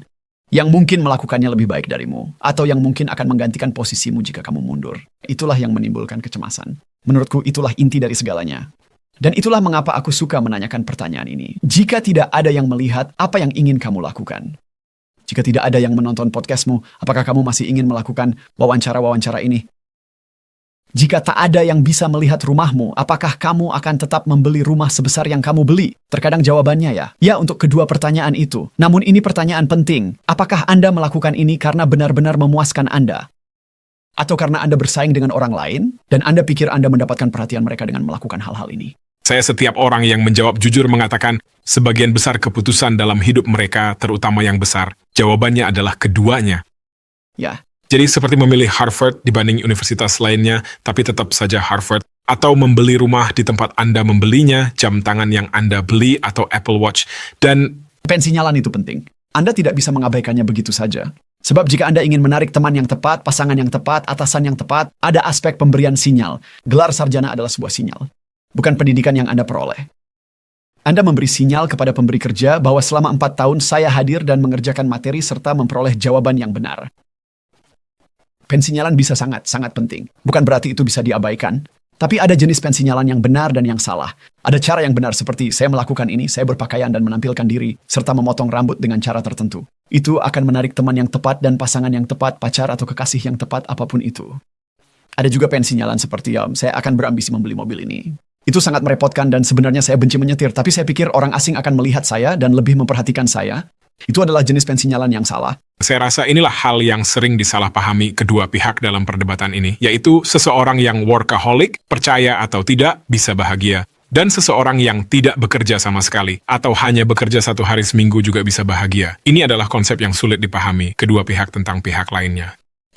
Speaker 2: Yang mungkin melakukannya lebih baik darimu, atau yang mungkin akan menggantikan posisimu jika kamu mundur. Itulah yang menimbulkan kecemasan. Menurutku itulah inti dari segalanya. Dan itulah mengapa aku suka menanyakan pertanyaan ini. Jika tidak ada yang melihat apa yang ingin kamu lakukan, jika tidak ada yang menonton podcastmu, apakah kamu masih ingin melakukan wawancara-wawancara ini? Jika tak ada yang bisa melihat rumahmu, apakah kamu akan tetap membeli rumah sebesar yang kamu beli? Terkadang jawabannya ya untuk kedua pertanyaan itu. Namun ini pertanyaan penting. Apakah Anda melakukan ini karena benar-benar memuaskan Anda? Atau karena Anda bersaing dengan orang lain, dan Anda pikir Anda mendapatkan perhatian mereka dengan melakukan hal-hal ini?
Speaker 1: Saya setiap orang yang menjawab jujur mengatakan, sebagian besar keputusan dalam hidup mereka, terutama yang besar, jawabannya adalah keduanya.
Speaker 2: Ya.
Speaker 1: Jadi seperti memilih Harvard dibanding universitas lainnya, tapi tetap saja Harvard. Atau membeli rumah di tempat Anda membelinya, jam tangan yang Anda beli, atau Apple Watch. Dan
Speaker 2: pensinyalan itu penting. Anda tidak bisa mengabaikannya begitu saja. Sebab jika Anda ingin menarik teman yang tepat, pasangan yang tepat, atasan yang tepat, ada aspek pemberian sinyal. Gelar sarjana adalah sebuah sinyal. Bukan pendidikan yang Anda peroleh. Anda memberi sinyal kepada pemberi kerja bahwa selama 4 tahun saya hadir dan mengerjakan materi serta memperoleh jawaban yang benar. Pensinyalan bisa sangat penting. Bukan berarti itu bisa diabaikan. Tapi ada jenis pensinyalan yang benar dan yang salah. Ada cara yang benar seperti saya melakukan ini, saya berpakaian dan menampilkan diri, serta memotong rambut dengan cara tertentu. Itu akan menarik teman yang tepat dan pasangan yang tepat, pacar atau kekasih yang tepat, apapun itu. Ada juga pensinyalan seperti saya akan berambisi membeli mobil ini. Itu sangat merepotkan dan sebenarnya saya benci menyetir, tapi saya pikir orang asing akan melihat saya dan lebih memperhatikan saya. Itu adalah jenis pensinyalan yang salah.
Speaker 1: saya rasa inilah hal yang sering disalahpahami kedua pihak dalam perdebatan ini, yaitu seseorang yang workaholic, percaya atau tidak, bisa bahagia. Dan seseorang yang tidak bekerja sama sekali, atau hanya bekerja 1 hari seminggu juga bisa bahagia. Ini adalah konsep yang sulit dipahami kedua pihak tentang pihak lainnya.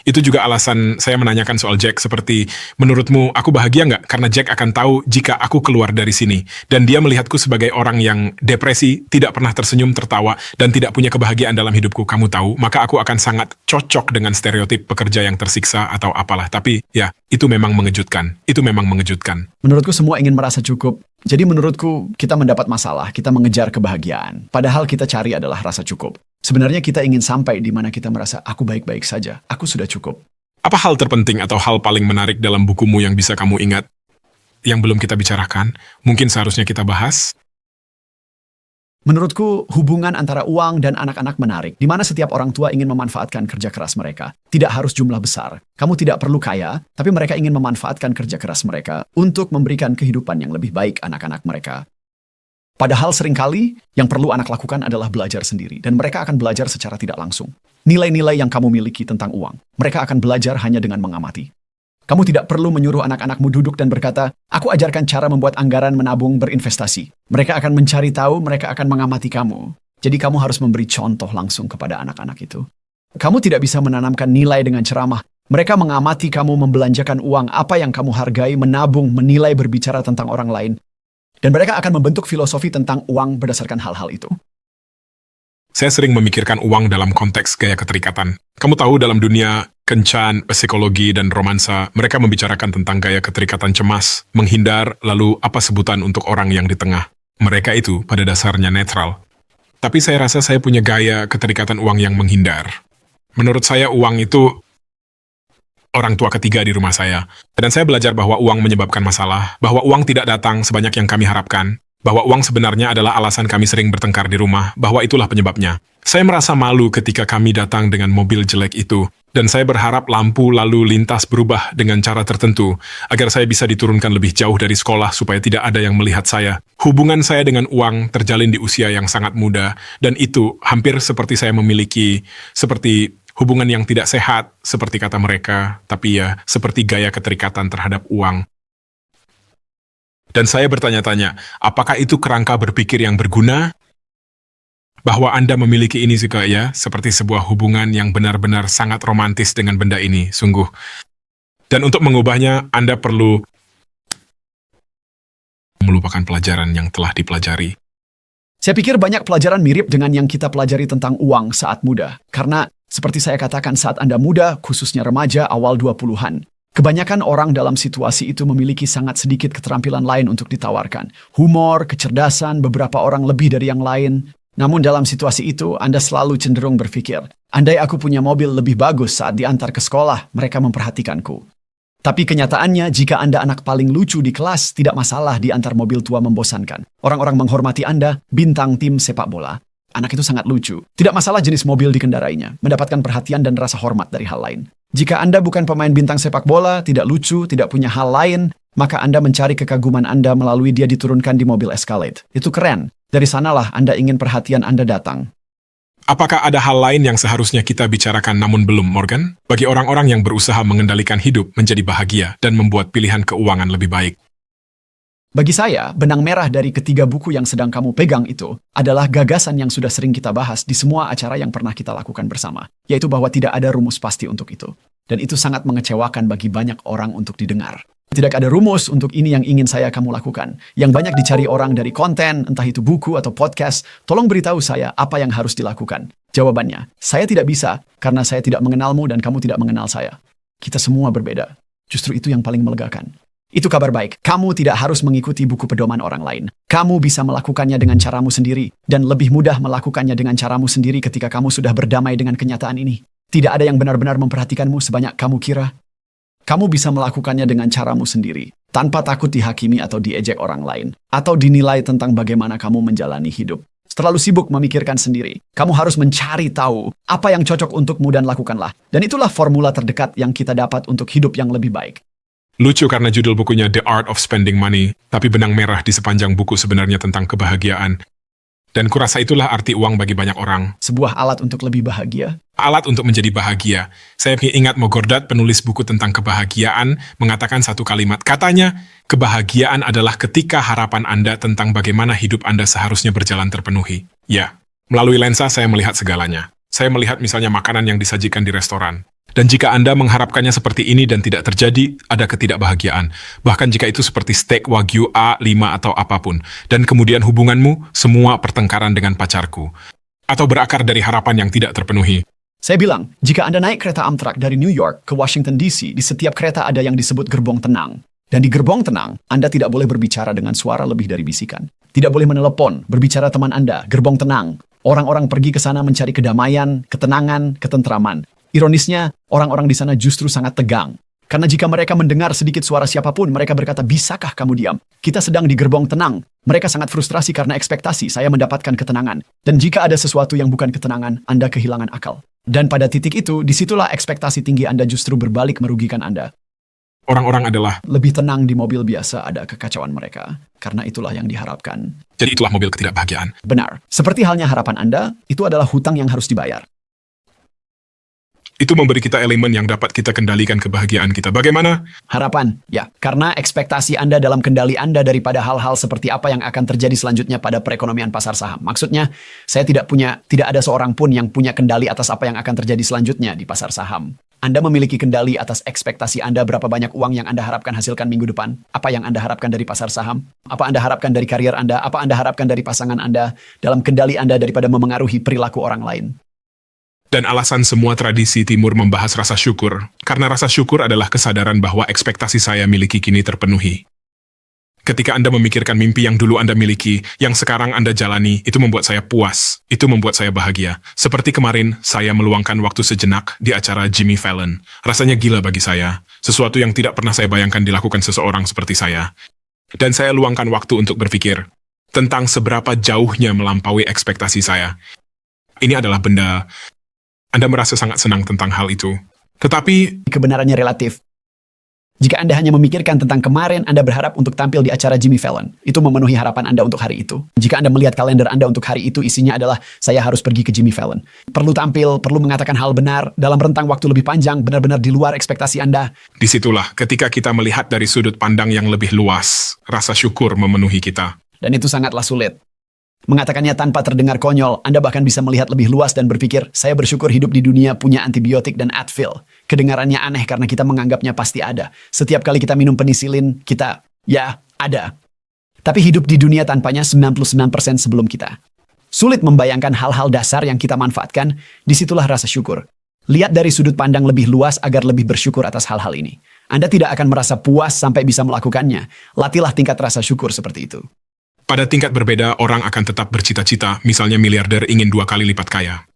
Speaker 1: Itu juga alasan saya menanyakan soal Jack seperti, menurutmu aku bahagia nggak? Karena Jack akan tahu jika aku keluar dari sini. Dan dia melihatku sebagai orang yang depresi, tidak pernah tersenyum, tertawa, dan tidak punya kebahagiaan dalam hidupku. Kamu tahu, maka aku akan sangat cocok dengan stereotip pekerja yang tersiksa atau apalah. Tapi ya, itu memang mengejutkan. Itu memang mengejutkan.
Speaker 2: Menurutku semua ingin merasa cukup. Jadi menurutku kita mendapat masalah, kita mengejar kebahagiaan. Padahal kita cari adalah rasa cukup. Sebenarnya kita ingin sampai di mana kita merasa, aku baik-baik saja, aku sudah cukup.
Speaker 1: Apa hal terpenting atau hal paling menarik dalam bukumu yang bisa kamu ingat? Yang belum kita bicarakan, mungkin seharusnya kita bahas?
Speaker 2: Menurutku, hubungan antara uang dan anak-anak menarik, di mana setiap orang tua ingin memanfaatkan kerja keras mereka. Tidak harus jumlah besar. Kamu tidak perlu kaya, tapi mereka ingin memanfaatkan kerja keras mereka untuk memberikan kehidupan yang lebih baik anak-anak mereka. Padahal seringkali yang perlu anak lakukan adalah belajar sendiri, dan mereka akan belajar secara tidak langsung. Nilai-nilai yang kamu miliki tentang uang, mereka akan belajar hanya dengan mengamati. Kamu tidak perlu menyuruh anak-anakmu duduk dan berkata, aku ajarkan cara membuat anggaran, menabung, berinvestasi. Mereka akan mencari tahu, mereka akan mengamati kamu. Jadi kamu harus memberi contoh langsung kepada anak-anak itu. Kamu tidak bisa menanamkan nilai dengan ceramah. Mereka mengamati kamu membelanjakan uang, apa yang kamu hargai, menabung, menilai, berbicara tentang orang lain. Dan mereka akan membentuk filosofi tentang uang berdasarkan hal-hal itu.
Speaker 1: Saya sering memikirkan uang dalam konteks gaya keterikatan. Kamu tahu dalam dunia kencan, psikologi, dan romansa, mereka membicarakan tentang gaya keterikatan cemas, menghindar, lalu apa sebutan untuk orang yang di tengah. Mereka itu pada dasarnya netral. Tapi saya rasa saya punya gaya keterikatan uang yang menghindar. Menurut saya uang itu orang tua ketiga di rumah saya. Dan saya belajar bahwa uang menyebabkan masalah, bahwa uang tidak datang sebanyak yang kami harapkan, bahwa uang sebenarnya adalah alasan kami sering bertengkar di rumah, bahwa itulah penyebabnya. Saya merasa malu ketika kami datang dengan mobil jelek itu, Dan saya berharap lampu lalu lintas berubah dengan cara tertentu, agar saya bisa diturunkan lebih jauh dari sekolah supaya tidak ada yang melihat saya. Hubungan saya dengan uang terjalin di usia yang sangat muda, dan itu hampir seperti saya memiliki, seperti hubungan yang tidak sehat, seperti kata mereka, tapi ya, seperti gaya keterikatan terhadap uang. Dan saya bertanya-tanya, apakah itu kerangka berpikir yang berguna? Bahwa Anda memiliki ini juga ya, seperti sebuah hubungan yang benar-benar sangat romantis dengan benda ini, sungguh. Dan untuk mengubahnya, Anda perlu melupakan pelajaran yang telah dipelajari.
Speaker 2: Saya pikir banyak pelajaran mirip dengan yang kita pelajari tentang uang saat muda. Karena, seperti saya katakan saat Anda muda, khususnya remaja awal 20-an, kebanyakan orang dalam situasi itu memiliki sangat sedikit keterampilan lain untuk ditawarkan. Humor, kecerdasan, beberapa orang lebih dari yang lain. Namun dalam situasi itu, Anda selalu cenderung berpikir, andai aku punya mobil lebih bagus saat diantar ke sekolah, mereka memperhatikanku. Tapi kenyataannya, jika Anda anak paling lucu di kelas, tidak masalah diantar mobil tua membosankan. Orang-orang menghormati Anda, bintang tim sepak bola. Anak itu sangat lucu. Tidak masalah jenis mobil dikendarainya, mendapatkan perhatian dan rasa hormat dari hal lain. Jika Anda bukan pemain bintang sepak bola, tidak lucu, tidak punya hal lain, maka Anda mencari kekaguman Anda melalui dia diturunkan di mobil Escalade. Itu keren. Dari sanalah Anda ingin perhatian Anda datang.
Speaker 1: Apakah ada hal lain yang seharusnya kita bicarakan namun belum, Morgan? Bagi orang-orang yang berusaha mengendalikan hidup menjadi bahagia dan membuat pilihan keuangan lebih baik.
Speaker 2: Bagi saya, benang merah dari ketiga buku yang sedang kamu pegang itu adalah gagasan yang sudah sering kita bahas di semua acara yang pernah kita lakukan bersama, yaitu bahwa tidak ada rumus pasti untuk itu. Dan itu sangat mengecewakan bagi banyak orang untuk didengar. Tidak ada rumus untuk ini yang ingin saya kamu lakukan. Yang banyak dicari orang dari konten, entah itu buku atau podcast, tolong beritahu saya apa yang harus dilakukan. Jawabannya, saya tidak bisa karena saya tidak mengenalmu dan kamu tidak mengenal saya. Kita semua berbeda. Justru itu yang paling melegakan. Itu kabar baik. Kamu tidak harus mengikuti buku pedoman orang lain. Kamu bisa melakukannya dengan caramu sendiri, dan lebih mudah melakukannya dengan caramu sendiri ketika kamu sudah berdamai dengan kenyataan ini. Tidak ada yang benar-benar memperhatikanmu sebanyak kamu kira. Kamu bisa melakukannya dengan caramu sendiri, tanpa takut dihakimi atau diejek orang lain, atau dinilai tentang bagaimana kamu menjalani hidup. Terlalu sibuk memikirkan sendiri. Kamu harus mencari tahu apa yang cocok untukmu dan lakukanlah. Dan itulah formula terdekat yang kita dapat untuk hidup yang lebih baik.
Speaker 1: Lucu karena judul bukunya The Art of Spending Money, tapi benang merah di sepanjang buku sebenarnya tentang kebahagiaan. Dan kurasa itulah arti uang bagi banyak orang.
Speaker 2: Sebuah alat untuk lebih bahagia.
Speaker 1: Alat untuk menjadi bahagia. Saya ingat Mogordat, penulis buku tentang kebahagiaan, mengatakan satu kalimat. Katanya, kebahagiaan adalah ketika harapan Anda tentang bagaimana hidup Anda seharusnya berjalan terpenuhi. Ya, melalui lensa saya melihat segalanya. Saya melihat misalnya makanan yang disajikan di restoran. Dan jika Anda mengharapkannya seperti ini dan tidak terjadi, ada ketidakbahagiaan. Bahkan jika itu seperti steak Wagyu A5 atau apapun. Dan kemudian hubunganmu, semua pertengkaran dengan pacarku. Atau berakar dari harapan yang tidak terpenuhi.
Speaker 2: Saya bilang, jika Anda naik kereta Amtrak dari New York ke Washington DC, di setiap kereta ada yang disebut gerbong tenang. Dan di gerbong tenang, Anda tidak boleh berbicara dengan suara lebih dari bisikan. Tidak boleh menelepon, berbicara teman Anda, gerbong tenang. Orang-orang pergi ke sana mencari kedamaian, ketenangan, ketentraman. Ironisnya, orang-orang di sana justru sangat tegang. Karena jika mereka mendengar sedikit suara siapapun, mereka berkata, bisakah kamu diam? Kita sedang di gerbong tenang. Mereka sangat frustrasi karena ekspektasi saya mendapatkan ketenangan. Dan jika ada sesuatu yang bukan ketenangan, Anda kehilangan akal. Dan pada titik itu, disitulah ekspektasi tinggi Anda justru berbalik merugikan Anda.
Speaker 1: Orang-orang adalah
Speaker 2: Lebih tenang di mobil biasa ada kekacauan mereka. Karena itulah yang diharapkan.
Speaker 1: jadi itulah mobil ketidakbahagiaan.
Speaker 2: Benar. Seperti halnya harapan Anda, itu adalah hutang yang harus dibayar.
Speaker 1: Itu memberi kita elemen yang dapat kita kendalikan kebahagiaan kita. Bagaimana?
Speaker 2: Harapan, ya. Karena ekspektasi Anda dalam kendali Anda daripada hal-hal seperti apa yang akan terjadi selanjutnya pada perekonomian pasar saham. Maksudnya, saya tidak ada seorang pun yang punya kendali atas apa yang akan terjadi selanjutnya di pasar saham. Anda memiliki kendali atas ekspektasi Anda berapa banyak uang yang Anda harapkan hasilkan minggu depan, apa yang Anda harapkan dari pasar saham, apa Anda harapkan dari karier Anda, apa Anda harapkan dari pasangan Anda, dalam kendali Anda daripada memengaruhi perilaku orang lain.
Speaker 1: Dan alasan semua tradisi timur membahas rasa syukur, karena rasa syukur adalah kesadaran bahwa ekspektasi saya miliki kini terpenuhi. Ketika Anda memikirkan mimpi yang dulu Anda miliki, yang sekarang Anda jalani, itu membuat saya puas, itu membuat saya bahagia. Seperti kemarin, saya meluangkan waktu sejenak di acara Jimmy Fallon. Rasanya gila bagi saya, sesuatu yang tidak pernah saya bayangkan dilakukan seseorang seperti saya. Dan saya luangkan waktu untuk berpikir tentang seberapa jauhnya melampaui ekspektasi saya. Ini adalah benda. Anda merasa sangat senang tentang hal itu. Tetapi
Speaker 2: Kebenarannya relatif. Jika Anda hanya memikirkan tentang kemarin, Anda berharap untuk tampil di acara Jimmy Fallon. Itu memenuhi harapan Anda untuk hari itu. Jika Anda melihat kalender Anda untuk hari itu, isinya adalah, saya harus pergi ke Jimmy Fallon. Perlu tampil, perlu mengatakan hal benar, dalam rentang waktu lebih panjang, benar-benar di luar ekspektasi Anda.
Speaker 1: disitulah ketika kita melihat dari sudut pandang yang lebih luas, rasa syukur memenuhi kita.
Speaker 2: Dan itu sangatlah sulit. Mengatakannya tanpa terdengar konyol, Anda bahkan bisa melihat lebih luas dan berpikir, saya bersyukur hidup di dunia punya antibiotik dan Advil. Kedengarannya aneh karena kita menganggapnya pasti ada. Setiap kali kita minum penisilin, kita, ya, ada. Tapi hidup di dunia tanpanya 99% sebelum kita. Sulit membayangkan hal-hal dasar yang kita manfaatkan, disitulah rasa syukur. Lihat dari sudut pandang lebih luas agar lebih bersyukur atas hal-hal ini. Anda tidak akan merasa puas sampai bisa melakukannya. Latihlah tingkat rasa syukur seperti itu.
Speaker 1: Pada tingkat berbeda, orang akan tetap bercita-cita, misalnya miliarder ingin 2 kali lipat kaya.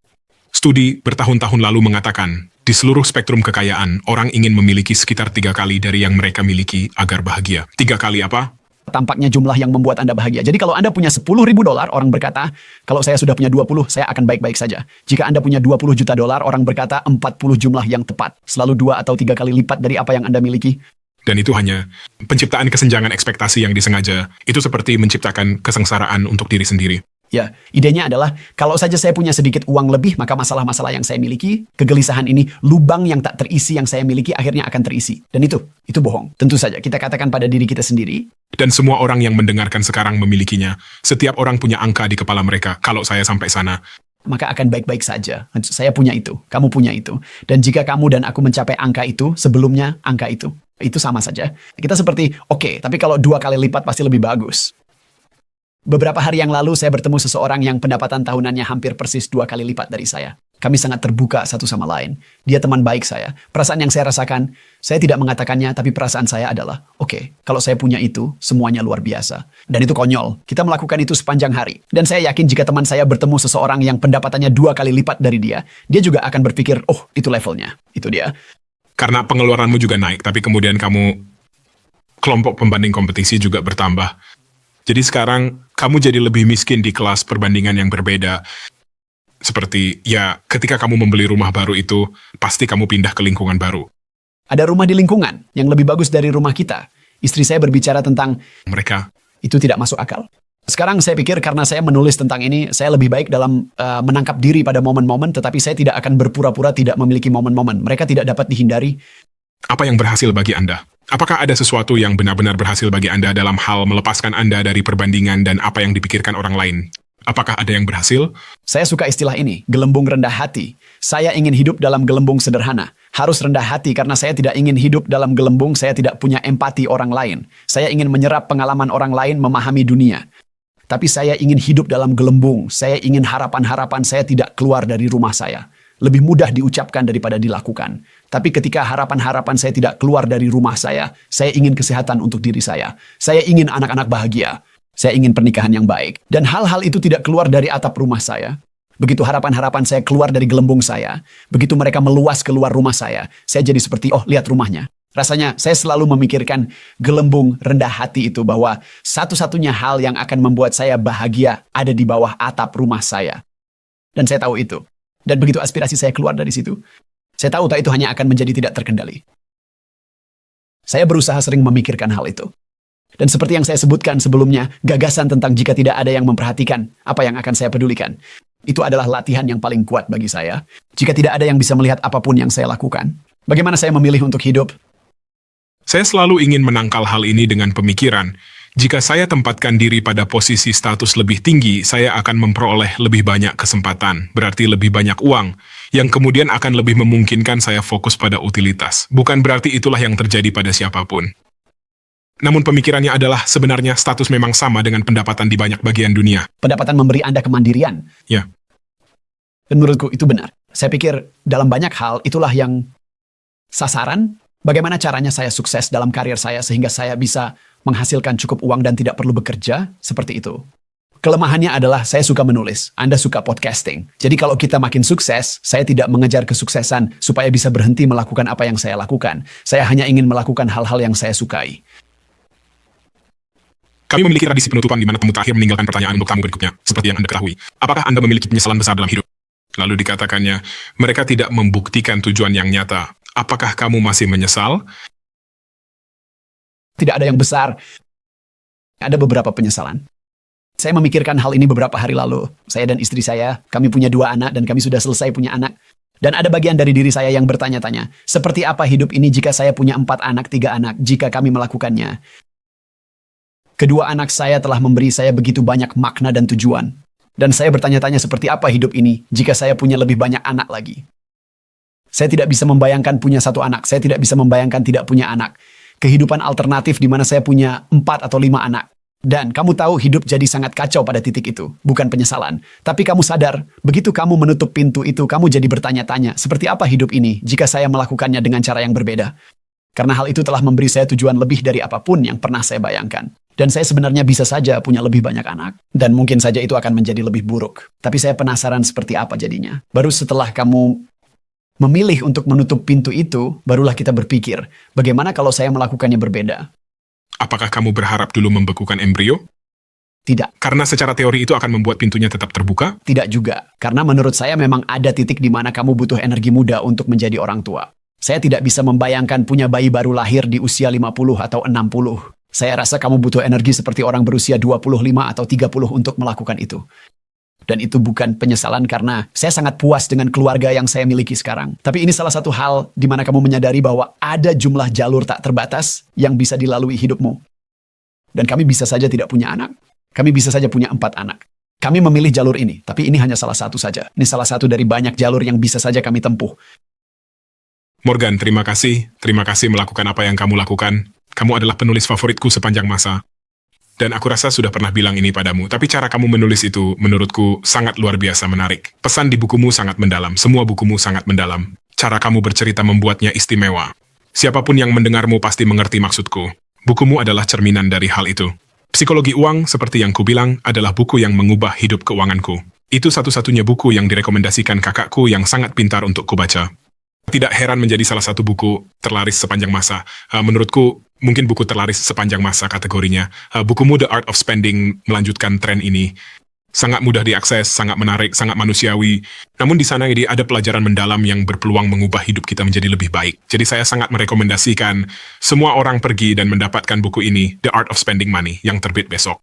Speaker 1: Studi bertahun-tahun lalu mengatakan, di seluruh spektrum kekayaan, orang ingin memiliki sekitar 3 kali dari yang mereka miliki agar bahagia. 3 kali apa?
Speaker 2: Tampaknya jumlah yang membuat Anda bahagia. Jadi kalau Anda punya $10.000, orang berkata, kalau saya sudah punya 20, saya akan baik-baik saja. Jika Anda punya $20 juta, orang berkata 40 jumlah yang tepat. Selalu 2 atau 3 kali lipat dari apa yang Anda miliki.
Speaker 1: Dan itu hanya penciptaan kesenjangan ekspektasi yang disengaja. Itu seperti menciptakan kesengsaraan untuk diri sendiri.
Speaker 2: Ya, idenya adalah, kalau saja saya punya sedikit uang lebih, maka masalah-masalah yang saya miliki, kegelisahan ini, lubang yang tak terisi yang saya miliki akhirnya akan terisi. Dan itu bohong. Tentu saja, kita katakan pada diri kita sendiri,
Speaker 1: Dan semua orang yang mendengarkan sekarang memilikinya. Setiap orang punya angka di kepala mereka. Kalau saya sampai sana,
Speaker 2: maka akan baik-baik saja. Saya punya itu, kamu punya itu. Dan jika kamu dan aku mencapai angka itu, sebelumnya angka itu sama saja. Kita seperti, oke, tapi kalau 2 kali lipat pasti lebih bagus. Beberapa hari yang lalu saya bertemu seseorang yang pendapatan tahunannya hampir persis 2 kali lipat dari saya. Kami sangat terbuka satu sama lain. Dia teman baik saya. Perasaan yang saya rasakan, saya tidak mengatakannya, tapi perasaan saya adalah, oke, kalau saya punya itu, semuanya luar biasa. Dan itu konyol. Kita melakukan itu sepanjang hari. Dan saya yakin jika teman saya bertemu seseorang yang pendapatannya 2 kali lipat dari dia juga akan berpikir, oh, itu levelnya. Itu dia.
Speaker 1: karena pengeluaranmu juga naik, tapi kemudian kelompok pembanding kompetisi juga bertambah. Jadi sekarang kamu jadi lebih miskin di kelas perbandingan yang berbeda. Seperti, ya, ketika kamu membeli rumah baru itu, pasti kamu pindah ke lingkungan baru.
Speaker 2: Ada rumah di lingkungan yang lebih bagus dari rumah kita. Istri saya berbicara tentang,
Speaker 1: Mereka,
Speaker 2: itu tidak masuk akal. Sekarang saya pikir karena saya menulis tentang ini, saya lebih baik dalam menangkap diri pada momen-momen, tetapi saya tidak akan berpura-pura tidak memiliki momen-momen. Mereka tidak dapat dihindari.
Speaker 1: apa yang berhasil bagi Anda? Apakah ada sesuatu yang benar-benar berhasil bagi Anda dalam hal melepaskan Anda dari perbandingan dan apa yang dipikirkan orang lain? Apakah ada yang berhasil?
Speaker 2: Saya suka istilah ini, gelembung rendah hati. Saya ingin hidup dalam gelembung sederhana. Harus rendah hati karena saya tidak ingin hidup dalam gelembung, saya tidak punya empati orang lain. Saya ingin menyerap pengalaman orang lain, memahami dunia. Tapi saya ingin hidup dalam gelembung. Saya ingin harapan-harapan saya tidak keluar dari rumah saya. Lebih mudah diucapkan daripada dilakukan. Tapi ketika harapan-harapan saya tidak keluar dari rumah saya ingin kesehatan untuk diri saya. Saya ingin anak-anak bahagia. Saya ingin pernikahan yang baik. Dan hal-hal itu tidak keluar dari atap rumah saya. Begitu harapan-harapan saya keluar dari gelembung saya, begitu mereka meluas keluar rumah saya jadi seperti, oh, lihat rumahnya. Rasanya saya selalu memikirkan gelembung rendah hati itu bahwa satu-satunya hal yang akan membuat saya bahagia ada di bawah atap rumah saya. Dan saya tahu itu. Dan begitu aspirasi saya keluar dari situ, saya tahu itu hanya akan menjadi tidak terkendali. Saya berusaha sering memikirkan hal itu. Dan seperti yang saya sebutkan sebelumnya, gagasan tentang jika tidak ada yang memperhatikan apa yang akan saya pedulikan. Itu adalah latihan yang paling kuat bagi saya. Jika tidak ada yang bisa melihat apapun yang saya lakukan, bagaimana saya memilih untuk hidup?
Speaker 1: Saya selalu ingin menangkal hal ini dengan pemikiran, jika saya tempatkan diri pada posisi status lebih tinggi, saya akan memperoleh lebih banyak kesempatan, berarti lebih banyak uang, yang kemudian akan lebih memungkinkan saya fokus pada utilitas. Bukan berarti itulah yang terjadi pada siapapun. Namun pemikirannya adalah sebenarnya status memang sama dengan pendapatan di banyak bagian dunia.
Speaker 2: Pendapatan memberi Anda kemandirian.
Speaker 1: Ya,
Speaker 2: Dan menurutku itu benar. Saya pikir dalam banyak hal itulah yang sasaran. Bagaimana caranya saya sukses dalam karir saya sehingga saya bisa menghasilkan cukup uang dan tidak perlu bekerja? Seperti itu. Kelemahannya adalah saya suka menulis. Anda suka podcasting. Jadi kalau kita makin sukses, saya tidak mengejar kesuksesan supaya bisa berhenti melakukan apa yang saya lakukan. Saya hanya ingin melakukan hal-hal yang saya sukai.
Speaker 1: kami memiliki tradisi penutupan di mana tamu terakhir meninggalkan pertanyaan untuk tamu berikutnya, seperti yang Anda ketahui. Apakah Anda memiliki penyesalan besar dalam hidup? Lalu dikatakannya, mereka tidak membuktikan tujuan yang nyata. Apakah kamu masih menyesal?
Speaker 2: Tidak ada yang besar. Ada beberapa penyesalan. Saya memikirkan hal ini beberapa hari lalu. Saya dan istri saya, kami punya 2 anak dan kami sudah selesai punya anak. Dan ada bagian dari diri saya yang bertanya-tanya, seperti apa hidup ini jika saya punya 4 anak, 3 anak, jika kami melakukannya? Kedua anak saya telah memberi saya begitu banyak makna dan tujuan. Dan saya bertanya-tanya seperti apa hidup ini jika saya punya lebih banyak anak lagi. Saya tidak bisa membayangkan punya 1 anak. Saya tidak bisa membayangkan tidak punya anak. Kehidupan alternatif di mana saya punya 4 atau 5 anak. Dan kamu tahu hidup jadi sangat kacau pada titik itu. Bukan penyesalan. Tapi kamu sadar, begitu kamu menutup pintu itu, kamu jadi bertanya-tanya, seperti apa hidup ini jika saya melakukannya dengan cara yang berbeda? Karena hal itu telah memberi saya tujuan lebih dari apapun yang pernah saya bayangkan. Dan saya sebenarnya bisa saja punya lebih banyak anak. Dan mungkin saja itu akan menjadi lebih buruk. Tapi saya penasaran seperti apa jadinya. Baru setelah kamu memilih untuk menutup pintu itu, barulah kita berpikir, bagaimana kalau saya melakukannya berbeda?
Speaker 1: Apakah kamu berharap dulu membekukan embrio?
Speaker 2: Tidak,
Speaker 1: Karena secara teori itu akan membuat pintunya tetap terbuka?
Speaker 2: tidak juga. Karena menurut saya memang ada titik di mana kamu butuh energi muda untuk menjadi orang tua. Saya tidak bisa membayangkan punya bayi baru lahir di usia 50 atau 60. Saya rasa kamu butuh energi seperti orang berusia 25 atau 30 untuk melakukan itu. Dan itu bukan penyesalan karena saya sangat puas dengan keluarga yang saya miliki sekarang. Tapi ini salah satu hal di mana kamu menyadari bahwa ada jumlah jalur tak terbatas yang bisa dilalui hidupmu. Dan kami bisa saja tidak punya anak. Kami bisa saja punya 4 anak. Kami memilih jalur ini, tapi ini hanya salah satu saja. Ini salah satu dari banyak jalur yang bisa saja kami tempuh.
Speaker 1: Morgan, terima kasih. Terima kasih melakukan apa yang kamu lakukan. Kamu adalah penulis favoritku sepanjang masa. Dan aku rasa sudah pernah bilang ini padamu, tapi cara kamu menulis itu menurutku sangat luar biasa menarik. Pesan di bukumu sangat mendalam, semua bukumu sangat mendalam. Cara kamu bercerita membuatnya istimewa. Siapapun yang mendengarmu pasti mengerti maksudku. Bukumu adalah cerminan dari hal itu. Psikologi Uang, seperti yang kubilang, adalah buku yang mengubah hidup keuanganku. Itu satu-satunya buku yang direkomendasikan kakakku yang sangat pintar untuk kubaca. Tidak heran menjadi salah satu buku terlaris sepanjang masa. Menurutku, mungkin buku terlaris sepanjang masa kategorinya. Bukumu The Art of Spending melanjutkan tren ini. Sangat mudah diakses, sangat menarik, sangat manusiawi. Namun di sana ada pelajaran mendalam yang berpeluang mengubah hidup kita menjadi lebih baik. Jadi saya sangat merekomendasikan semua orang pergi dan mendapatkan buku ini, The Art of Spending Money, yang terbit besok,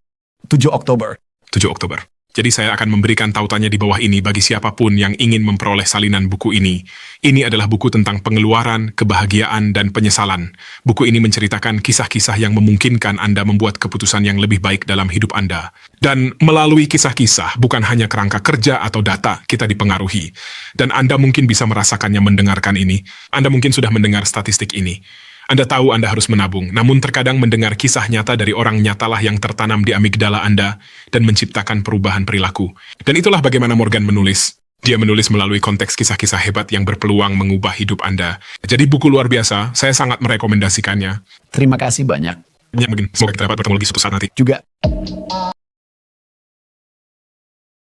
Speaker 2: 7 Oktober.
Speaker 1: 7 Oktober. Jadi saya akan memberikan tautannya di bawah ini bagi siapapun yang ingin memperoleh salinan buku ini. Ini adalah buku tentang pengeluaran, kebahagiaan, dan penyesalan. Buku ini menceritakan kisah-kisah yang memungkinkan Anda membuat keputusan yang lebih baik dalam hidup Anda. Dan melalui kisah-kisah, bukan hanya kerangka kerja atau data, kita dipengaruhi. Dan Anda mungkin bisa merasakannya mendengarkan ini. Anda mungkin sudah mendengar statistik ini. Anda tahu Anda harus menabung, namun terkadang mendengar kisah nyata dari orang nyatalah yang tertanam di amigdala Anda dan menciptakan perubahan perilaku. Dan itulah bagaimana Morgan menulis. Dia menulis melalui konteks kisah-kisah hebat yang berpeluang mengubah hidup Anda. Jadi buku luar biasa, saya sangat merekomendasikannya.
Speaker 2: Terima kasih banyak.
Speaker 1: Mungkin semoga kita dapat bertemu lagi suatu saat nanti.
Speaker 2: Juga.